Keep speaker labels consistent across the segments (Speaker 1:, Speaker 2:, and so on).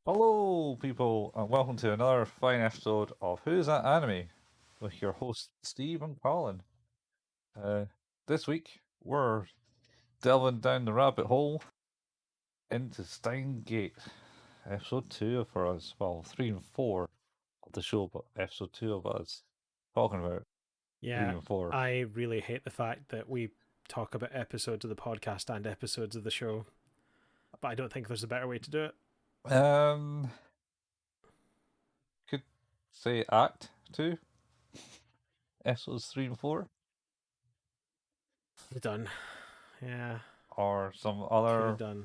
Speaker 1: Hello, people, and welcome to another fine episode of Who's That Anime with your hosts Steve and Colin. This week we're delving down the rabbit hole into Steins Gate, episode 2 for us. Well, 3 and 4 of the show, but episode 2 of us talking about 3
Speaker 2: Yeah,
Speaker 1: and 4.
Speaker 2: I really hate the fact that we talk about episodes of the podcast and episodes of the show, but I don't think there's a better way to do it.
Speaker 1: Could say Act 2, episodes 3 and 4,
Speaker 2: Done. Yeah,
Speaker 1: or some
Speaker 2: could
Speaker 1: other
Speaker 2: have done.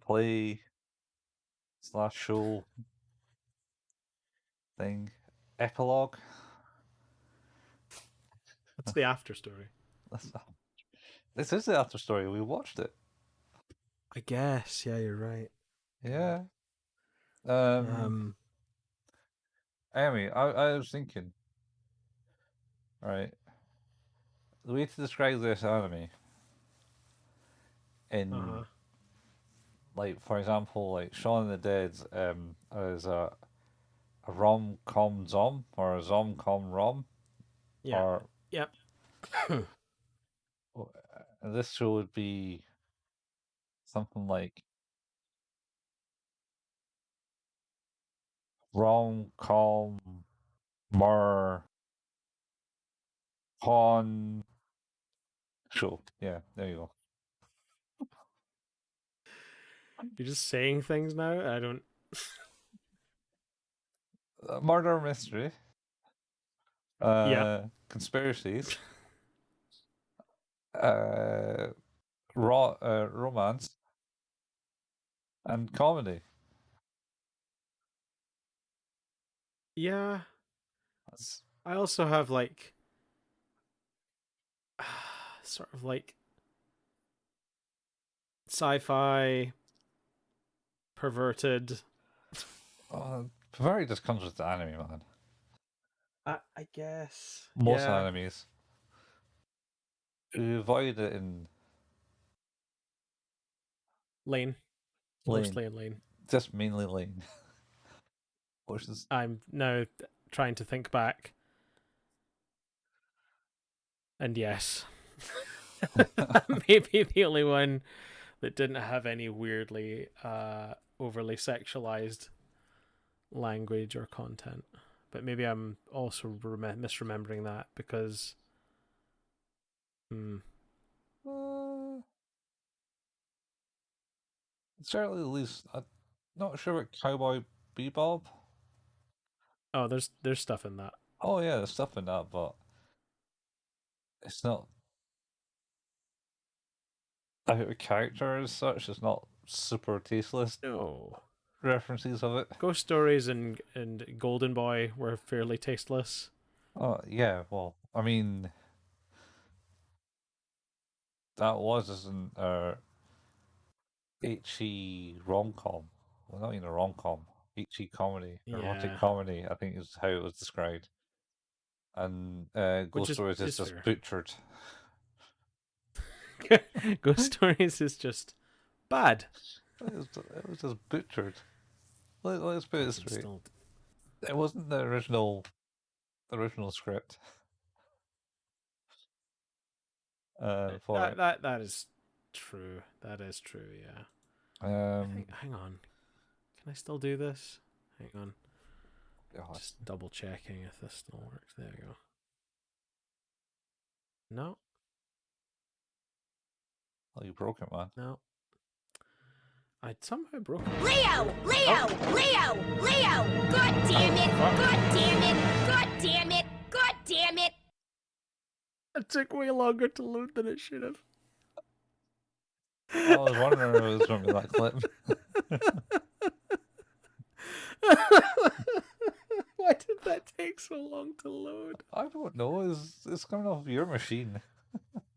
Speaker 1: play slash show thing. Epilogue.
Speaker 2: That's the after story.
Speaker 1: This is the after story. We watched it.
Speaker 2: I guess. Yeah, you're right.
Speaker 1: Yeah. Anyway, I was thinking. Right. The way to describe this anime in like, for example, like Shaun of the Dead is a rom-com zom or a zom-com rom.
Speaker 2: Yeah.
Speaker 1: Or
Speaker 2: Yep.
Speaker 1: this show would be something like rom-com more pawn show. Yeah, there you go.
Speaker 2: You're just saying things now. I don't.
Speaker 1: Murder mystery.
Speaker 2: Yeah.
Speaker 1: Conspiracies. Romance and comedy.
Speaker 2: Yeah.
Speaker 1: That's...
Speaker 2: I also have like sort of like sci-fi perverted.
Speaker 1: Very just comes with the anime, man.
Speaker 2: I guess
Speaker 1: Most
Speaker 2: yeah.
Speaker 1: animes. You avoid it in
Speaker 2: Lane. Mostly in Lane.
Speaker 1: Just mainly Lane. Which is...
Speaker 2: I'm now trying to think back. And yes. Maybe the only one that didn't have any weirdly overly sexualized language or content. But maybe I'm also misremembering that because
Speaker 1: certainly at least I'm not sure about Cowboy Bebop.
Speaker 2: Oh, there's stuff in that.
Speaker 1: Oh yeah, there's stuff in that, but it's not out of character as such. It's not super tasteless.
Speaker 2: No.
Speaker 1: References of it.
Speaker 2: Ghost Stories and Golden Boy were fairly tasteless.
Speaker 1: Oh yeah, well, I mean, that wasn't HE rom-com. Well, not even a rom-com. HE comedy, erotic comedy, I think is how it was described. And Ghost Stories is just butchered.
Speaker 2: Ghost Stories is just bad.
Speaker 1: It was just butchered. Let's put it straight. It wasn't the original script.
Speaker 2: That is true. That is true. Yeah. Hang on. Can I still do this? Hang on. Just double checking if this still works. There we go. No.
Speaker 1: Oh, you broke it, man.
Speaker 2: No. I somehow broke it.
Speaker 3: Leo! God damn it! God damn it! God damn it! God damn it!
Speaker 2: It took way longer to load than it should have.
Speaker 1: I was wondering if it was going to be that clip.
Speaker 2: Why did that take so long to load?
Speaker 1: I don't know. It's coming off your machine.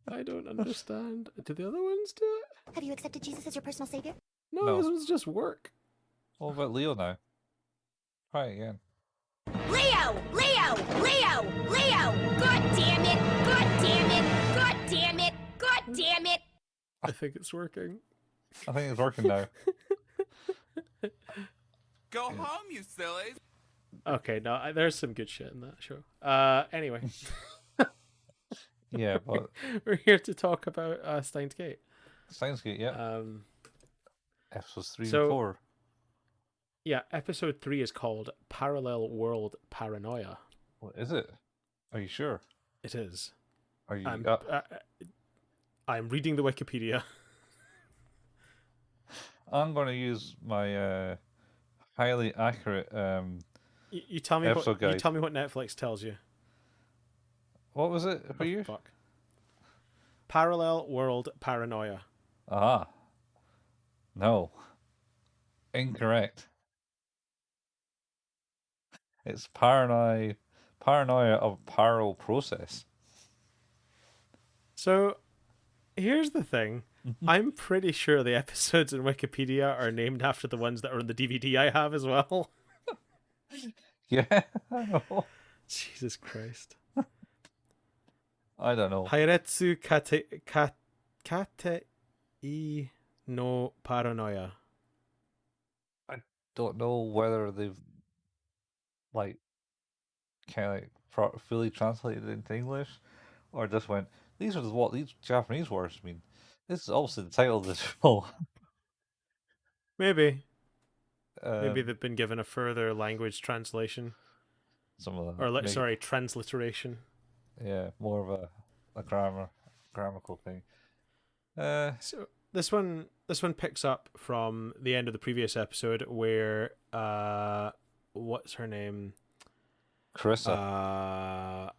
Speaker 2: I don't understand. Do the other ones do it?
Speaker 3: Have you accepted Jesus as your personal savior?
Speaker 2: No, this was just work.
Speaker 1: What about Leo now? Try it again.
Speaker 3: Leo! God damn it! God damn it! God damn it! God damn it!
Speaker 2: I think it's working.
Speaker 1: I think it's working now.
Speaker 4: Go home, you sillies.
Speaker 2: Okay, no, there's some good shit in that show. Anyway,
Speaker 1: Yeah, but
Speaker 2: we're here to talk about Steins Gate.
Speaker 1: Steins Gate, yeah.
Speaker 2: Um,
Speaker 1: Episodes 3 and
Speaker 2: so
Speaker 1: 4.
Speaker 2: yeah, episode 3 is called Parallel World Paranoia.
Speaker 1: What is it? Are you sure?
Speaker 2: It is.
Speaker 1: Are you?
Speaker 2: I'm reading the Wikipedia.
Speaker 1: I'm going to use my highly accurate
Speaker 2: You tell me
Speaker 1: episode
Speaker 2: what you
Speaker 1: guide.
Speaker 2: tell me what Netflix tells you.
Speaker 1: What was it for you?
Speaker 2: Fuck. Parallel World Paranoia.
Speaker 1: Ah. No. Incorrect. It's paranoia of parallel process.
Speaker 2: So, here's the thing. I'm pretty sure the episodes in Wikipedia are named after the ones that are on the DVD I have as well.
Speaker 1: Yeah, I know.
Speaker 2: Jesus Christ.
Speaker 1: I don't know.
Speaker 2: Hairetsu kate no paranoia.
Speaker 1: Don't know whether they've like kind of like fully translated it into English, or just went. These are what these Japanese words mean. This is obviously the title of the show.
Speaker 2: Maybe they've
Speaker 1: Um,
Speaker 2: been given a further language translation,
Speaker 1: some of
Speaker 2: or
Speaker 1: that.
Speaker 2: sorry, transliteration.
Speaker 1: Yeah, more of a grammatical thing.
Speaker 2: So this one picks up from the end of the previous episode where what's her name?
Speaker 1: Carissa.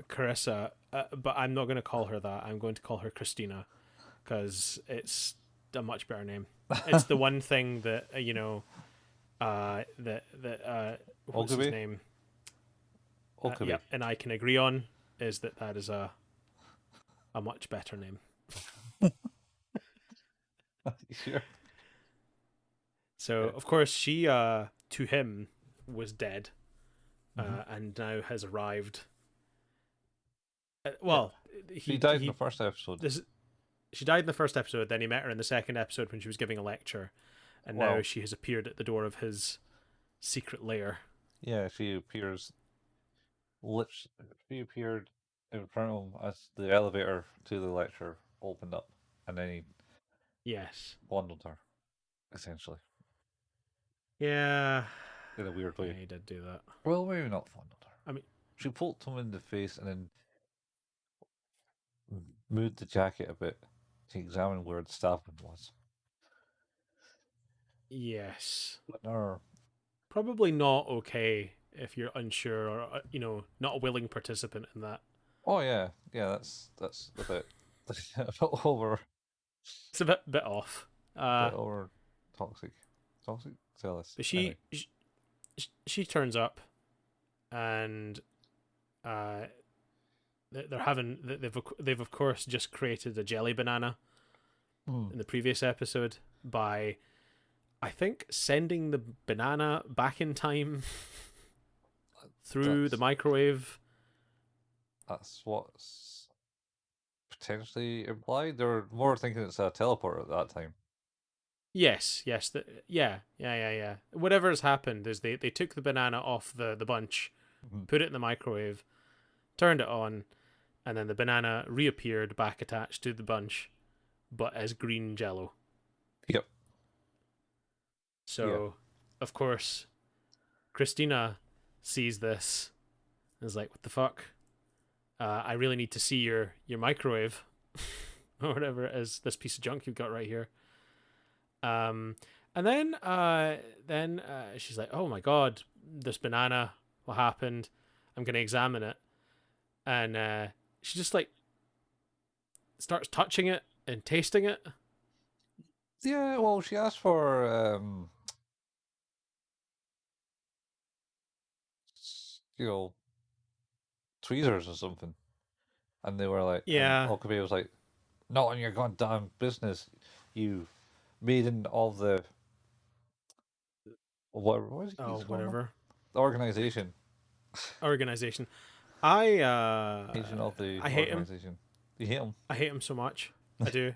Speaker 2: Carissa. But I'm not going to call her that. I'm going to call her Christina because it's a much better name. It's the one thing that what's his
Speaker 1: Okabe?
Speaker 2: name?
Speaker 1: Okabe.
Speaker 2: Yep, and I can agree on is that is a much better name.
Speaker 1: Sure.
Speaker 2: So of course she to him was dead, and now has arrived. Well,
Speaker 1: She died in the first episode.
Speaker 2: She died in the first episode. Then he met her in the second episode when she was giving a lecture, and now she has appeared at the door of his secret lair.
Speaker 1: Yeah, she appears. She appeared in front of him as the elevator to the lecture opened up, and then he bonded her, essentially.
Speaker 2: Yeah.
Speaker 1: In a weird way.
Speaker 2: Yeah, he did do that.
Speaker 1: Well, maybe not fondled her.
Speaker 2: I mean,
Speaker 1: she poked him in the face and then moved the jacket a bit to examine where the stabbing was.
Speaker 2: Yes.
Speaker 1: Or
Speaker 2: probably not okay if you're unsure or not a willing participant in that.
Speaker 1: Oh yeah, that's a bit over.
Speaker 2: It's a bit off.
Speaker 1: Bit over toxic, zealous.
Speaker 2: But she turns up, and they've of course just created a jelly banana in the previous episode by, I think, sending the banana back in time through the microwave.
Speaker 1: That's what's potentially implied. They were more thinking it's a teleporter at that time.
Speaker 2: Yes. Yeah. Whatever has happened is they took the banana off the bunch, put it in the microwave, turned it on, and then the banana reappeared back attached to the bunch, but as green jello.
Speaker 1: Yep.
Speaker 2: So, of course, Christina sees this and is like, "What the fuck? I really need to see your microwave or whatever it is, this piece of junk you've got right here." And then she's like, "Oh my god, this banana! What happened? I'm gonna examine it." And she just like starts touching it and tasting it.
Speaker 1: Yeah, well, she asked for tweezers or something, and they were like,
Speaker 2: Yeah.
Speaker 1: Okabe was like, "Not in your goddamn business, you maiden of the what is he
Speaker 2: whatever.
Speaker 1: The organization.
Speaker 2: Organization. I
Speaker 1: Agent of the
Speaker 2: I hate him.
Speaker 1: organization. You hate him?
Speaker 2: I hate him so much. I do.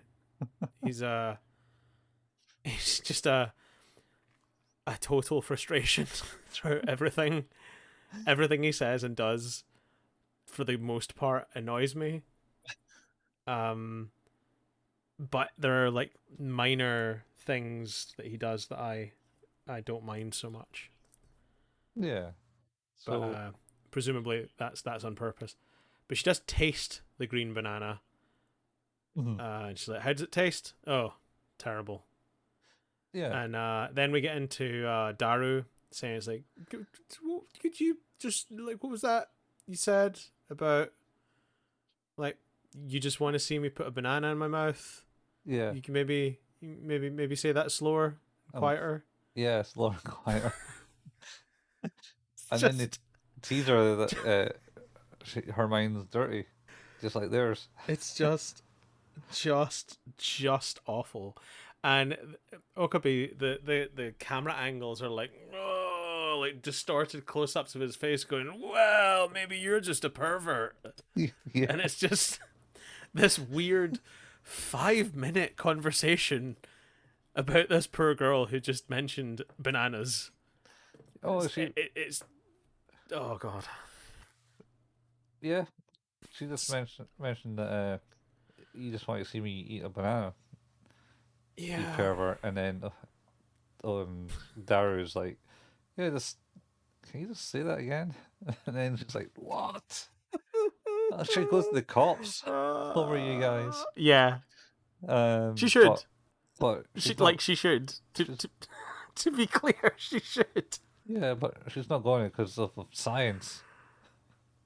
Speaker 2: He's just a total frustration throughout everything. Everything he says and does, for the most part, annoys me. But there are like minor things that he does that I don't mind so much.
Speaker 1: Yeah.
Speaker 2: But
Speaker 1: So
Speaker 2: presumably that's on purpose. But she does taste the green banana.
Speaker 1: mhm.
Speaker 2: And she's like, "How does it taste?" "Oh, terrible."
Speaker 1: Yeah.
Speaker 2: And then we get into Daru saying, "It's like, could you just like, what was that you said about like you just want to see me put a banana in my mouth?
Speaker 1: Yeah.
Speaker 2: You can maybe say that slower, quieter."
Speaker 1: Yeah, it's slower and quieter. And
Speaker 2: Just
Speaker 1: then they tease her that her mind's dirty, just like theirs.
Speaker 2: it's just awful. And Okabe, the camera angles are like, oh, like distorted close-ups of his face going, well, maybe you're just a pervert.
Speaker 1: Yeah.
Speaker 2: And it's just this weird 5-minute conversation about this poor girl who just mentioned bananas.
Speaker 1: Oh,
Speaker 2: It's oh god.
Speaker 1: yeah. She just mentioned that you just want to see me eat a banana, you
Speaker 2: Yeah.
Speaker 1: pervert. And then Daru's like, yeah, just can you just say that again? And then she's like, what? She goes to the cops over you guys.
Speaker 2: Yeah. She should.
Speaker 1: But
Speaker 2: She
Speaker 1: she's
Speaker 2: like
Speaker 1: not.
Speaker 2: she should.
Speaker 1: She's,
Speaker 2: To be clear, she should.
Speaker 1: yeah, but she's not going because of science.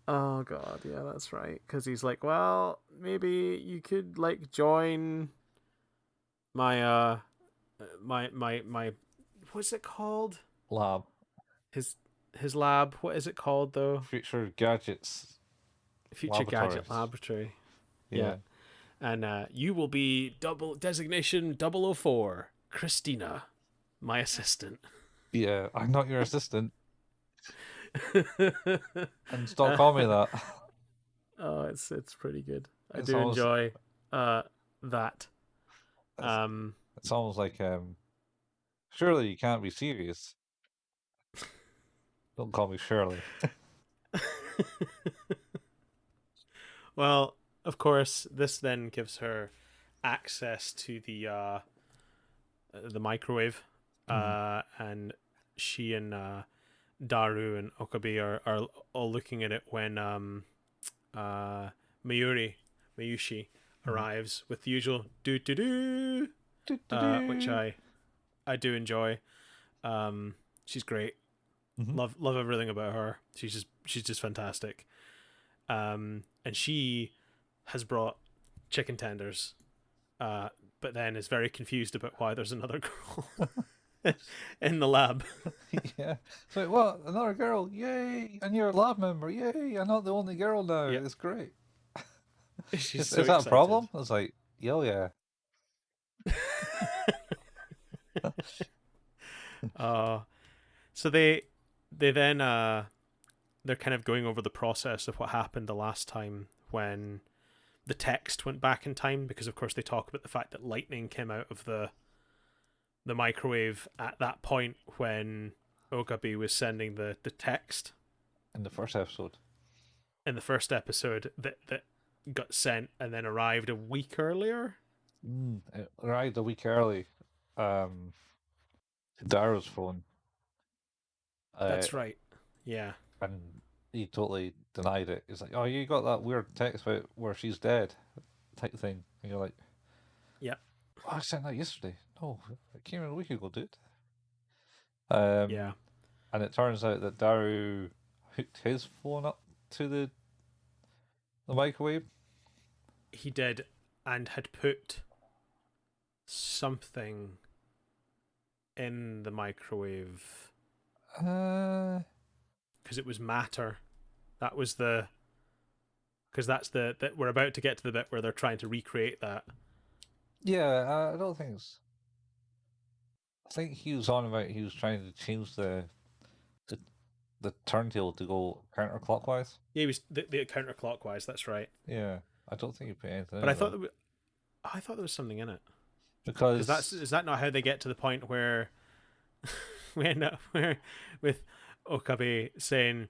Speaker 2: Oh god, yeah, that's right. Because he's like, well, maybe you could like join my my what's it called?
Speaker 1: Lab.
Speaker 2: His lab. What is it called though?
Speaker 1: Future gadgets.
Speaker 2: Future Gadget
Speaker 1: Laboratories.
Speaker 2: Laboratory.
Speaker 1: Yeah.
Speaker 2: And you will be designation 004, Christina, my assistant.
Speaker 1: Yeah, I'm not your assistant. And stop calling me that.
Speaker 2: Oh, it's pretty good. I
Speaker 1: It's
Speaker 2: do
Speaker 1: almost-
Speaker 2: enjoy that.
Speaker 1: It's almost like surely you can't be serious. Don't call me Shirley.
Speaker 2: Well, of course, this then gives her access to the microwave, and she and Daru and Okabe are all looking at it when Mayushi arrives with the usual do do do, which I do enjoy. She's great. Love everything about her. She's just fantastic. And she has brought chicken tenders, but then is very confused about why there's another girl in the lab.
Speaker 1: Yeah. So what? Another girl? Yay! And you're a lab member? Yay! I'm not the only girl now.
Speaker 2: Yeah.
Speaker 1: It's great.
Speaker 2: She's
Speaker 1: Is
Speaker 2: so
Speaker 1: that a
Speaker 2: excited.
Speaker 1: problem? I was like, yeah.
Speaker 2: So they then they're kind of going over the process of what happened the last time when the text went back in time, because of course they talk about the fact that lightning came out of the microwave at that point when Okabe was sending the text
Speaker 1: In the first episode.
Speaker 2: in the first episode that got sent and then arrived a week earlier.
Speaker 1: It arrived a week early. To Daru's phone.
Speaker 2: That's right. Yeah.
Speaker 1: And he totally denied it. He's like, "Oh, you got that weird text about where she's dead," type thing. And you're like,
Speaker 2: Yep.
Speaker 1: "Oh, I sent that yesterday. No, it came in a week ago, dude." Yeah. And it turns out that Daru hooked his phone up to the microwave.
Speaker 2: He did, and had put something in the microwave
Speaker 1: Uh,
Speaker 2: because it was matter. That was the because that's that we're about to get to the bit where they're trying to recreate that.
Speaker 1: yeah, I don't think it's. I think he was on about he was trying to change the turntable to go counterclockwise.
Speaker 2: Yeah, he was the counterclockwise. That's right.
Speaker 1: Yeah, I don't think he put anything.
Speaker 2: But I thought there was something in it
Speaker 1: because
Speaker 2: is that not how they get to the point where we end up with Okabe saying,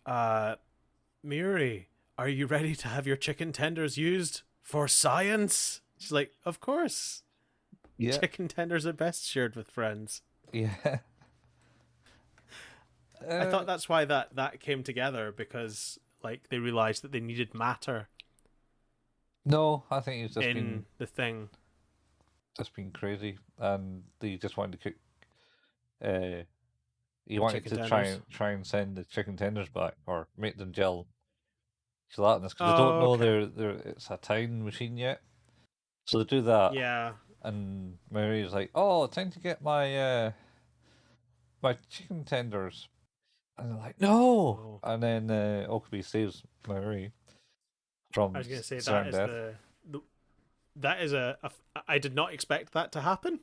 Speaker 2: Miuri, are you ready to have your chicken tenders used for science? She's like, of course.
Speaker 1: Yeah,
Speaker 2: Chicken tenders are best shared with friends.
Speaker 1: yeah.
Speaker 2: I thought that's why that came together, because like they realized that they needed matter
Speaker 1: No, I think he's
Speaker 2: in the thing.
Speaker 1: just been crazy, and he just wanted to cook. He wanted
Speaker 2: Chicken
Speaker 1: to
Speaker 2: tenders.
Speaker 1: try and send the chicken tenders back or make them gel gelatinous because they don't
Speaker 2: Oh,
Speaker 1: know
Speaker 2: okay.
Speaker 1: it's a time machine yet. So they do that,
Speaker 2: Yeah.
Speaker 1: and Mary's like, "Oh, time to get my chicken tenders," and they're like, "No!"
Speaker 2: Oh.
Speaker 1: And then Okabe saves Mary
Speaker 2: I
Speaker 1: from
Speaker 2: was gonna say that
Speaker 1: certain
Speaker 2: is
Speaker 1: death.
Speaker 2: the that is I did not expect that to happen,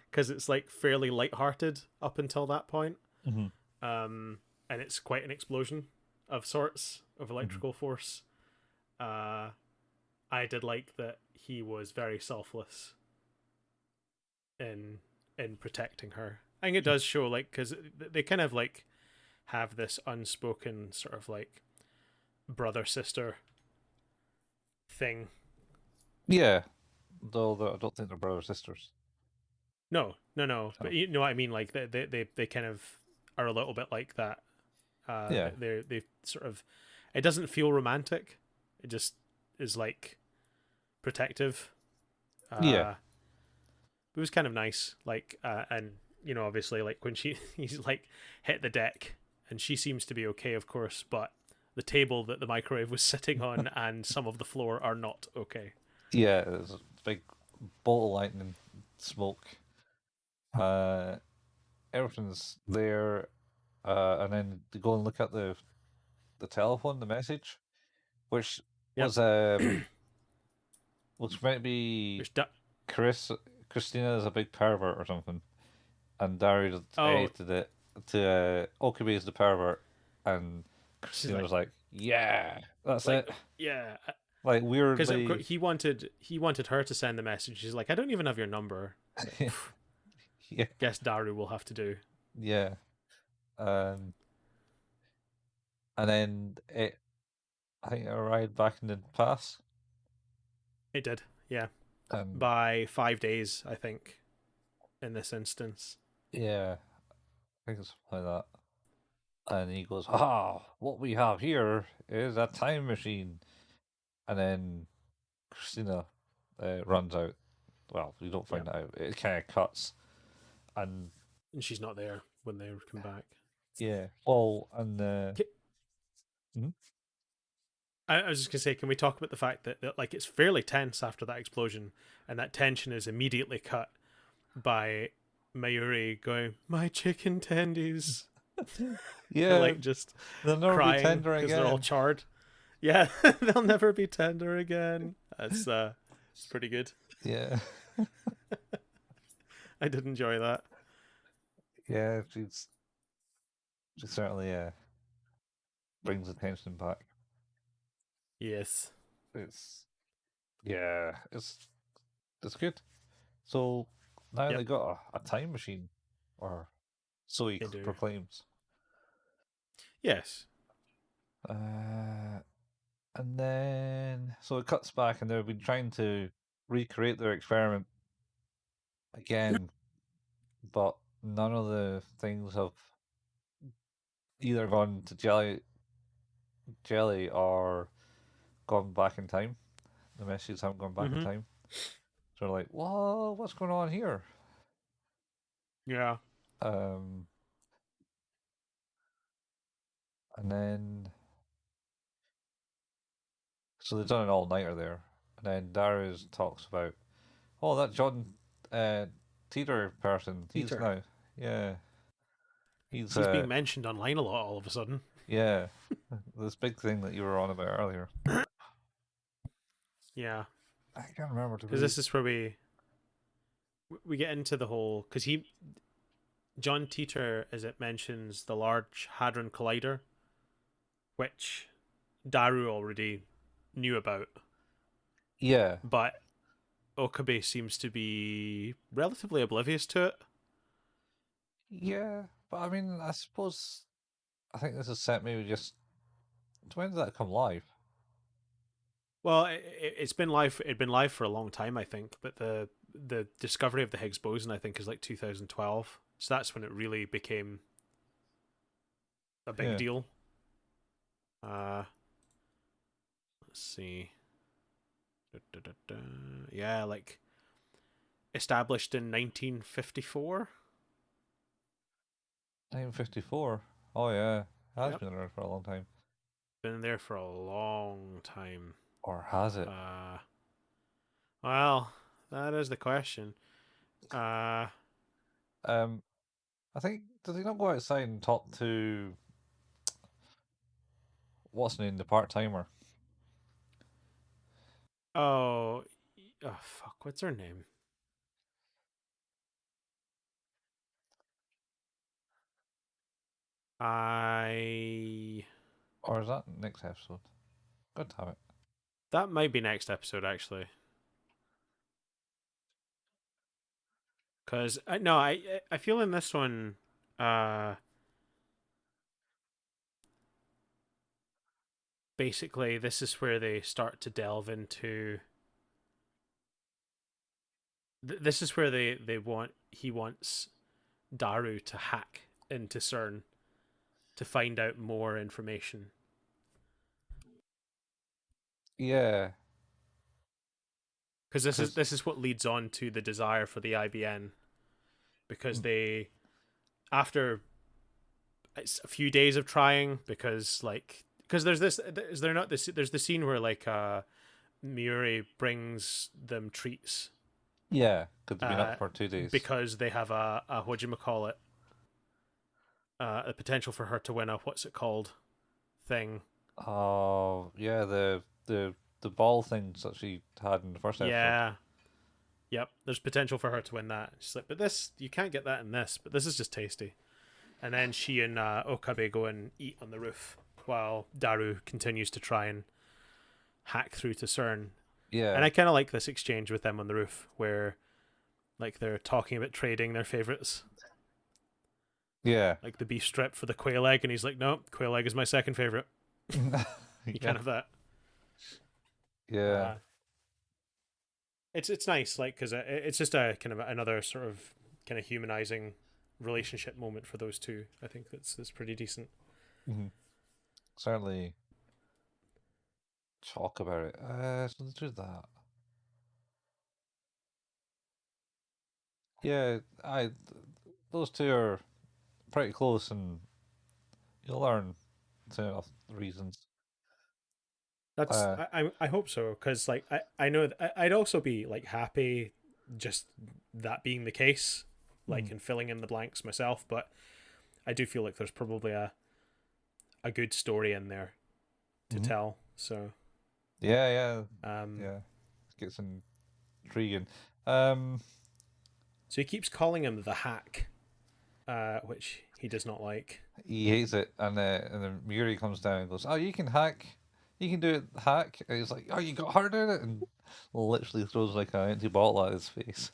Speaker 2: because it's like fairly lighthearted up until that point.
Speaker 1: Hmm.
Speaker 2: And it's quite an explosion of sorts of
Speaker 1: Hmm.
Speaker 2: electrical force. Uh, I did like that he was very selfless in protecting her. I think it does show, like, because they kind of like have this unspoken sort of like brother sister thing.
Speaker 1: Yeah, though I don't think they're brother sisters.
Speaker 2: No, no, no. But
Speaker 1: So
Speaker 2: you know what I mean. Like they kind of are a little bit like that.
Speaker 1: yeah,
Speaker 2: They sort of. It doesn't feel romantic. It just is like protective.
Speaker 1: yeah,
Speaker 2: It was kind of nice. Like and you know, obviously, like when he's like hit the deck, and she seems to be okay, of course, but the table that the microwave was sitting on and some of the floor are not okay.
Speaker 1: yeah. There's a big bolt of lightning, smoke. Uh, Everything's there, and then they go and look at the telephone, the message, which
Speaker 2: Yep.
Speaker 1: was which might be
Speaker 2: Which da-
Speaker 1: Chris Christina is a big pervert or something, and Dario
Speaker 2: oh,
Speaker 1: to the to Okabe is the pervert, and
Speaker 2: she's like
Speaker 1: Christina's like, yeah, that's it.
Speaker 2: yeah,
Speaker 1: Like
Speaker 2: because
Speaker 1: weirdly,
Speaker 2: he wanted her to send the message. She's like, I don't even have your number. It's like,
Speaker 1: yeah,
Speaker 2: guess Daru will have to do.
Speaker 1: yeah, um, and then I think it arrived back in the past,
Speaker 2: It did, yeah,
Speaker 1: and
Speaker 2: by 5 days, I think, in this instance.
Speaker 1: yeah, I think it's something like that. And he goes, "Ah, what we have here is a time machine." And then Christina runs out. Well, we don't
Speaker 2: Yeah,
Speaker 1: find that out. It kind of cuts, and
Speaker 2: and she's not there when they come back.
Speaker 1: yeah. Well, and mhm.
Speaker 2: I was just gonna say, can we talk about the fact that like it's fairly tense after that explosion, and that tension is immediately cut by Mayuri going, "My chicken tendies," and
Speaker 1: Yeah,
Speaker 2: like just
Speaker 1: they'll never be
Speaker 2: crying
Speaker 1: tender
Speaker 2: because they're all
Speaker 1: again.
Speaker 2: charred. Yeah, they'll never be tender again. It's pretty good.
Speaker 1: Yeah,
Speaker 2: I did enjoy that.
Speaker 1: yeah. She certainly brings attention back.
Speaker 2: Yes,
Speaker 1: It's yeah, it's good. So now
Speaker 2: yep,
Speaker 1: they got a time machine, or so he
Speaker 2: they do.
Speaker 1: proclaims.
Speaker 2: Yes.
Speaker 1: Uh, and then so it cuts back, and they've been trying to recreate their experiment again, but none of the things have either gone to jelly or gone back in time. The messages haven't gone back in
Speaker 2: Mm-hmm.
Speaker 1: time. So they're like, "Whoa, what's going on here?"
Speaker 2: Yeah.
Speaker 1: Um, and then so they've done an all nighter there, and then Darius talks about, "Oh, that John uh, Titor person, he's
Speaker 2: Peter.
Speaker 1: now, yeah, he's
Speaker 2: He's being mentioned online a lot all of a sudden.
Speaker 1: yeah, this big thing that you were on about earlier."
Speaker 2: Yeah,
Speaker 1: I can't remember to
Speaker 2: because
Speaker 1: be.
Speaker 2: this is where we get into the whole, because he John Titor, as it mentions, the Large Hadron Collider, which Daru already knew about,
Speaker 1: Yeah,
Speaker 2: but Okabe seems to be relatively oblivious to it.
Speaker 1: Yeah, but I mean, I suppose I think this is set maybe just. When did that come live?
Speaker 2: Well, it's been live. It'd been live for a long time, I think. But the discovery of the Higgs boson, I think, is like 2012. So that's when it really became a big
Speaker 1: Yeah.
Speaker 2: deal. Let's see. Yeah, like established in 1954.
Speaker 1: 1954. Oh yeah, has
Speaker 2: Yep,
Speaker 1: been around for a long time.
Speaker 2: been there for a long time.
Speaker 1: Or has it?
Speaker 2: Well, that is the question. Uh,
Speaker 1: Um, I think did he not go outside and talk to what's his name, the part timer?
Speaker 2: oh, fuck, what's her name? I
Speaker 1: Or is that next episode? Good to have it.
Speaker 2: That might be next episode actually. Cause no, I feel in this one, uh, basically this is where they start to delve into. This is where he wants Daru to hack into CERN to find out more information.
Speaker 1: Yeah,
Speaker 2: Because
Speaker 1: because
Speaker 2: this is what leads on to the desire for the IBN. Because they, after it's a few days of trying, because there's this, is there not this? There's the scene where Miuri brings them treats.
Speaker 1: yeah, because they've been up for 2 days.
Speaker 2: Because they have a whatchamacallit, a potential for her to win a what's it called thing.
Speaker 1: Oh yeah, the ball things that she had in the first episode.
Speaker 2: Yeah. Yep. There's potential for her to win that. She's like, but this you can't get that in this. But this is just tasty. And then she and Okabe go and eat on the roof while Daru continues to try and hack through to CERN.
Speaker 1: Yeah,
Speaker 2: And I kind of like this exchange with them on the roof where, like, they're talking about trading their favorites.
Speaker 1: yeah,
Speaker 2: Like the beef strip for the quail egg, and he's like, no, quail egg is my second favorite. You
Speaker 1: yeah,
Speaker 2: can't have that.
Speaker 1: yeah.
Speaker 2: It's nice, like, because it's just a kind of another sort of kind of humanizing relationship moment for those two. I think that's pretty decent.
Speaker 1: Mm-hmm. Certainly talk about it. So let's do that. Yeah, those two are pretty close, and you'll learn soon enough the reasons.
Speaker 2: That's I hope so, because like I know I'd also be like happy just that being the case, like and filling in the blanks myself. But I do feel like there's probably a good story in there to tell. So
Speaker 1: yeah,
Speaker 2: um
Speaker 1: yeah, it gets intriguing.
Speaker 2: so he keeps calling him the hack, which he does not like.
Speaker 1: He hates it, and then Muri comes down and goes, "Oh, you can hack, you can do it, hack." And he's like, "Oh, you got her doing it," and literally throws like an empty bottle at his face.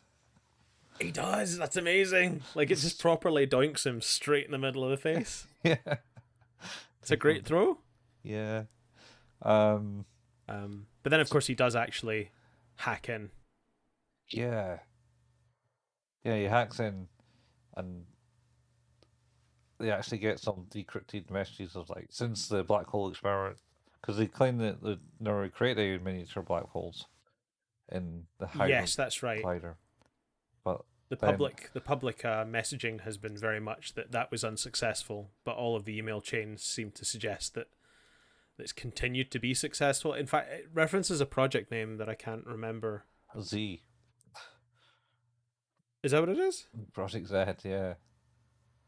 Speaker 2: He does. That's amazing. Like it just properly doinks him straight in the middle of the face.
Speaker 1: Yeah,
Speaker 2: It's a great throw.
Speaker 1: yeah.
Speaker 2: But then of course he does actually hack in.
Speaker 1: Yeah, yeah. He hacks in, and they actually get some decrypted messages of like since the black hole experiment, because they claim that they never created miniature black holes in the Hadron
Speaker 2: Yes, that's right.
Speaker 1: Collider, but
Speaker 2: The
Speaker 1: then,
Speaker 2: public messaging has been very much that was unsuccessful, but all of the email chains seem to suggest that it's continued to be successful. In fact, it references a project name that I can't remember.
Speaker 1: Z.
Speaker 2: Is that what it is?
Speaker 1: Project Z, yeah.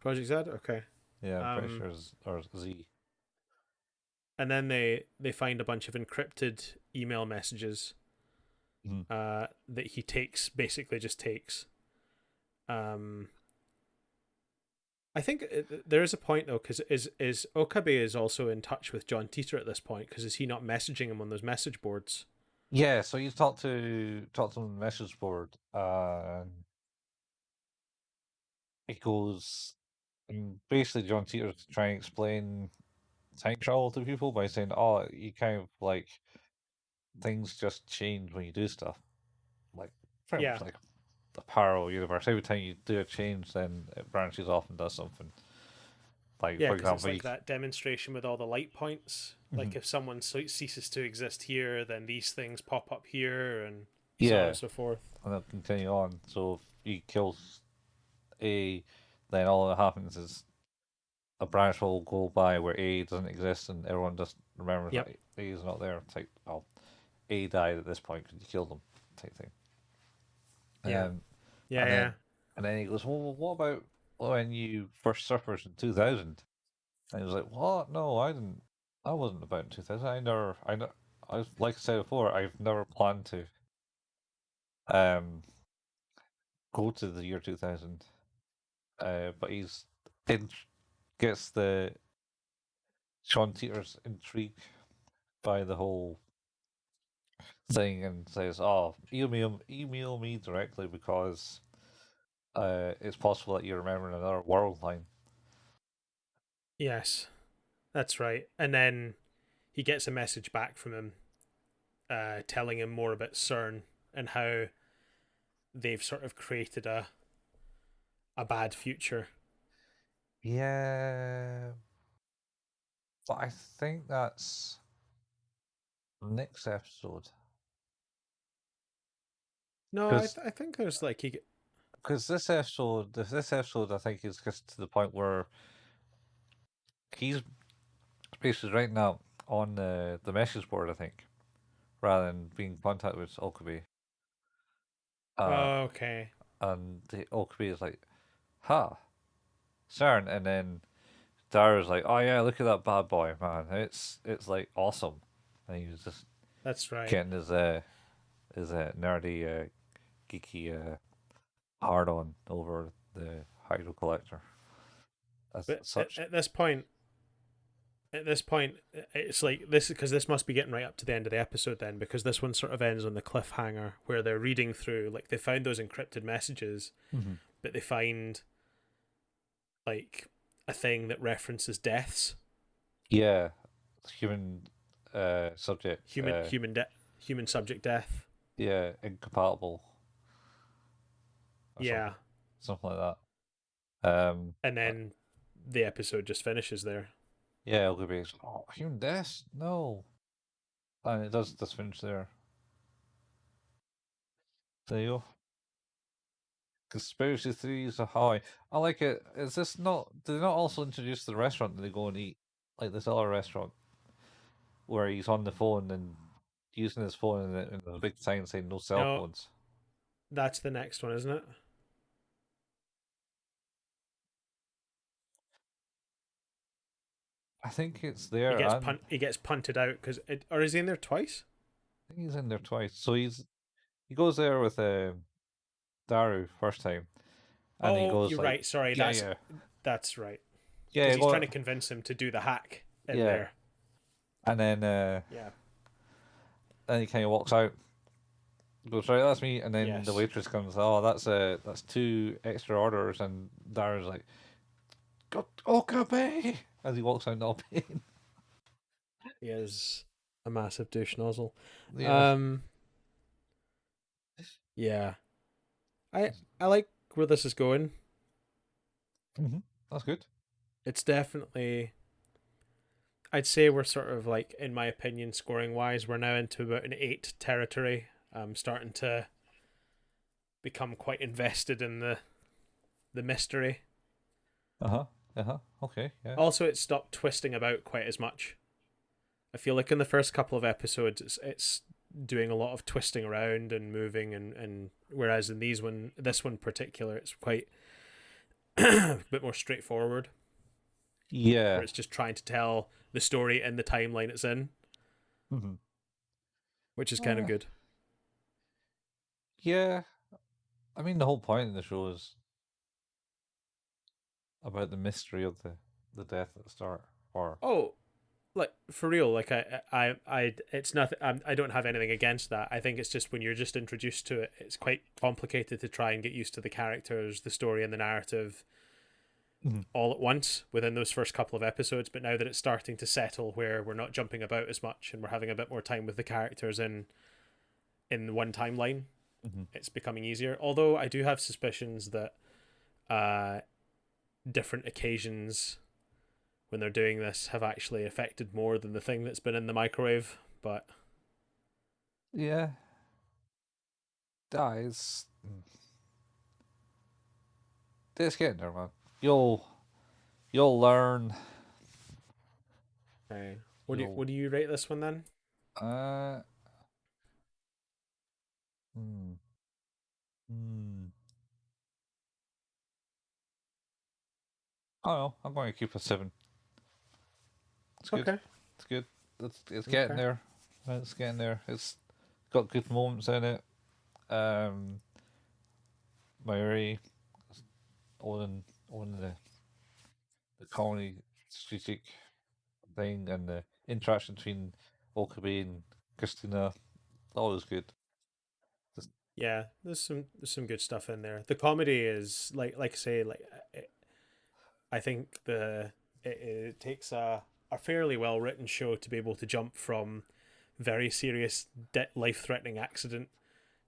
Speaker 2: Project Z? Okay.
Speaker 1: Yeah, I'm pretty sure or Z.
Speaker 2: And then they find a bunch of encrypted email messages that he basically just takes. I think there is a point though, because is Okabe is also in touch with John Titor at this point, because is he not messaging him on those message boards?
Speaker 1: Yeah, so you talk to him on the message board, and he goes, And basically, John Titor's trying to explain time travel to people by saying, "Oh, you kind of like things just change when you do stuff." Like pretty much
Speaker 2: Yeah,
Speaker 1: like the parallel universe. Every time you do a change, then it branches off and does something. Like
Speaker 2: yeah,
Speaker 1: for
Speaker 2: because it's
Speaker 1: example,
Speaker 2: like that demonstration with all the light points.
Speaker 1: Mhm.
Speaker 2: Like if someone ceases to exist here, then these things pop up here, and so on
Speaker 1: Yeah,
Speaker 2: and so forth.
Speaker 1: and it'll continue on. So if you kill A, then all that happens is a branch will go by where A doesn't exist, and everyone just remembers
Speaker 2: Yep.
Speaker 1: that A is not there. It's like, oh, A died at this point because you killed him, type thing.
Speaker 2: Yeah.
Speaker 1: Um,
Speaker 2: Yeah.
Speaker 1: and
Speaker 2: Yeah.
Speaker 1: then he goes, well, what about when you first surfaced in 2000? And he was like, what? No, I didn't. I wasn't about in 2000. Like I said before, I've never planned to um go to the year 2000. But in, gets the Sean Teeter's intrigued by the whole thing and says, "Oh, email me directly because it's possible that you remember another world line."
Speaker 2: Yes, that's right. And then he gets a message back from him, telling him more about CERN and how they've sort of created a bad future.
Speaker 1: Yeah, but I think that's next episode
Speaker 2: No,
Speaker 1: because
Speaker 2: I think there's like
Speaker 1: this episode, I think is just to the point where he's basically right now on the message board. I think rather than being in contact with Okabe, uh,
Speaker 2: okay.
Speaker 1: and the Okabe is like, "Ha, CERN," and then Dara's like, "Oh yeah, look at that bad boy, man! It's like awesome," and he was just
Speaker 2: That's right.
Speaker 1: getting his nerdy geeky hard on over the hydro collector as
Speaker 2: But
Speaker 1: such.
Speaker 2: at this point, it's like this because this must be getting right up to the end of the episode then, because this one sort of ends on the cliffhanger where they're reading through, like they found those encrypted messages,
Speaker 1: Mm-hmm.
Speaker 2: but they find like a thing that references deaths,
Speaker 1: Yeah, human subject.
Speaker 2: human subject death.
Speaker 1: Yeah, incompatible or
Speaker 2: Yeah,
Speaker 1: something like that.
Speaker 2: and then the episode just finishes there.
Speaker 1: Yeah, it'll be oh, human death. No, and it does just finish there. There you go. Conspiracy theories are high. I like it. Is this not? Did they not also introduce the restaurant that they go and eat, like this other restaurant where he's on the phone and using his phone and there's a big sign saying no cell
Speaker 2: No,
Speaker 1: phones.
Speaker 2: that's the next one, isn't it?
Speaker 1: I think it's there, and
Speaker 2: He gets punted out because or is he in there twice?
Speaker 1: I think he's in there twice. So he goes there with Daru first time, and he
Speaker 2: Oh,
Speaker 1: goes
Speaker 2: you're
Speaker 1: like,
Speaker 2: right. Sorry,
Speaker 1: yeah, yeah,
Speaker 2: that's right.
Speaker 1: yeah,
Speaker 2: Because he's trying to convince him to do the hack in
Speaker 1: yeah,
Speaker 2: there.
Speaker 1: and
Speaker 2: Yeah.
Speaker 1: then he kind of walks out. Goes right, that's me, and then the
Speaker 2: Yes.
Speaker 1: waitress comes. Oh, that's two extra orders, and Daru's like, "Got Okabe," as he walks out in all pain.
Speaker 2: He is a massive douche nozzle.
Speaker 1: Yeah,
Speaker 2: Um. Yeah. I like where this is going.
Speaker 1: that's good.
Speaker 2: It's definitely. I'd say we're sort of like, in my opinion, scoring wise, we're now into about an 8 territory. I'm starting to become quite invested in the mystery.
Speaker 1: Okay, yeah.
Speaker 2: Also, it stopped twisting about quite as much. I feel like in the first couple of episodes, it's doing a lot of twisting around and moving, and whereas in this one in particular, it's quite a bit more straightforward,
Speaker 1: Yeah.
Speaker 2: where it's just trying to tell the story in the timeline it's in,
Speaker 1: hmm
Speaker 2: which is kind of
Speaker 1: Uh,
Speaker 2: good.
Speaker 1: yeah. I mean, the whole point of the show is about the mystery of the death at the start. Or
Speaker 2: Oh, like for real, like it's nothing. I don't have anything against that. I think it's just when you're just introduced to it, it's quite complicated to try and get used to the characters, the story, and the narrative all at once within those first couple of episodes, but now that it's starting to settle where we're not jumping about as much and we're having a bit more time with the characters in one timeline, it's becoming easier. Although I do have suspicions that different occasions when they're doing this have actually affected more than the thing that's been in the microwave, but
Speaker 1: Yeah. It's getting there, man. You'll learn.
Speaker 2: what do you rate this one then?
Speaker 1: Uh. Hmm. Hmm. I don't know. I'm going to keep a 7. It's good.
Speaker 2: Okay.
Speaker 1: It's good. It's getting
Speaker 2: Okay.
Speaker 1: there. It's getting there. It's got good moments in it. Mayuri owning the comedy strategic thing and the interaction between Okabe and Christina, always good.
Speaker 2: Yeah, there's some good stuff in there. The comedy is like I say, I think it takes a fairly well written show to be able to jump from very serious life threatening accident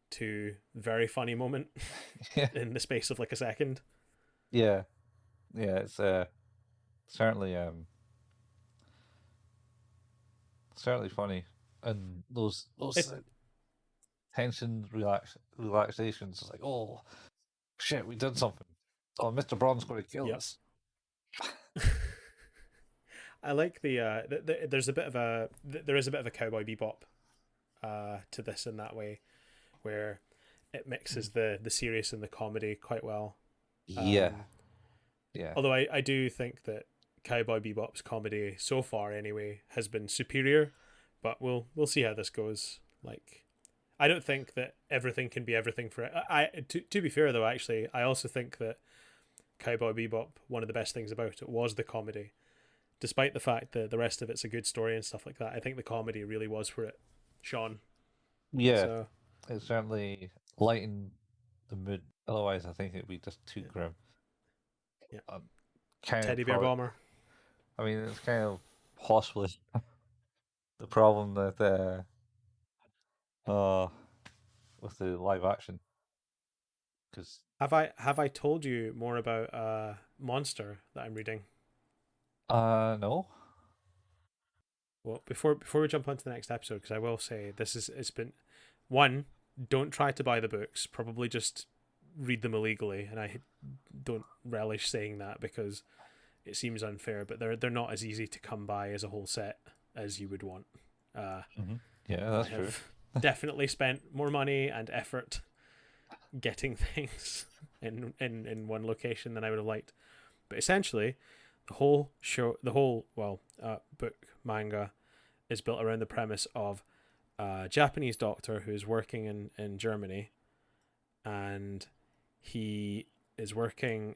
Speaker 2: to very funny moment
Speaker 1: Yeah,
Speaker 2: in the space of like a second.
Speaker 1: yeah, It's certainly certainly funny, and those
Speaker 2: It
Speaker 1: tension relaxations. It's like, oh shit, we did something. Oh, Mr. Braun's going to kill
Speaker 2: Yep.
Speaker 1: us.
Speaker 2: I like there's a bit of there is a bit of a Cowboy Bebop to this in that way, where it mixes the serious and the comedy quite well.
Speaker 1: Yeah, yeah,
Speaker 2: Although I do think that Cowboy Bebop's comedy so far anyway has been superior, but we'll see how this goes. Like, I don't think that everything can be everything for it. To be fair though, actually, I also think that Cowboy Bebop, one of the best things about it was the comedy. Despite the fact that the rest of it's a good story and stuff like that, I think the comedy really was where it shone.
Speaker 1: yeah.
Speaker 2: So
Speaker 1: It certainly lightened the mood. Otherwise, I think it'd be just too grim.
Speaker 2: yeah,
Speaker 1: Kind of
Speaker 2: Teddy Bear
Speaker 1: probably.
Speaker 2: Bomber.
Speaker 1: I mean, it's kind of possibly the problem that uh with the live action, because
Speaker 2: Have I told you more about Monster that I'm reading?
Speaker 1: no.
Speaker 2: Well, before we jump on to the next episode, because I will say it's been one. Don't try to buy the books. Probably just read them illegally, and I don't relish saying that because it seems unfair. But they're not as easy to come by as a whole set as you would want.
Speaker 1: Yeah,
Speaker 2: I
Speaker 1: that's true.
Speaker 2: have definitely spent more money and effort getting things in one location than I would have liked. But essentially, the whole book manga is built around the premise of a Japanese doctor who is working in Germany, and he is working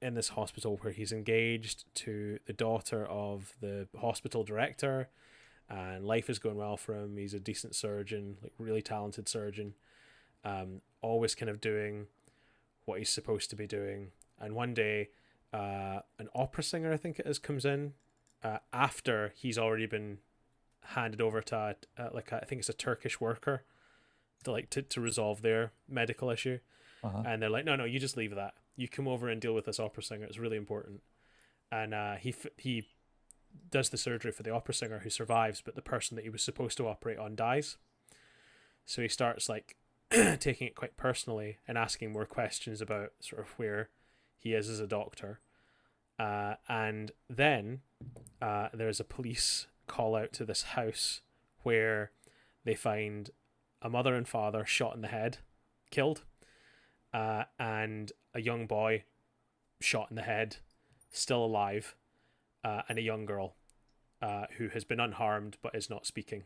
Speaker 2: in this hospital where he's engaged to the daughter of the hospital director, and life is going well for him. He's a decent surgeon, like really talented surgeon, always kind of doing what he's supposed to be doing. And one day, an opera singer, I think it is, comes in after he's already been handed over to I think it's a Turkish worker to resolve their medical issue, and they're like, no, you just leave that. You come over and deal with this opera singer. It's really important. And he does the surgery for the opera singer who survives, but the person that he was supposed to operate on dies. So he starts like taking it quite personally and asking more questions about sort of where he is as a doctor. And then there's a police call out to this house where they find a mother and father shot in the head, killed, and a young boy shot in the head, still alive, and a young girl who has been unharmed but is not speaking.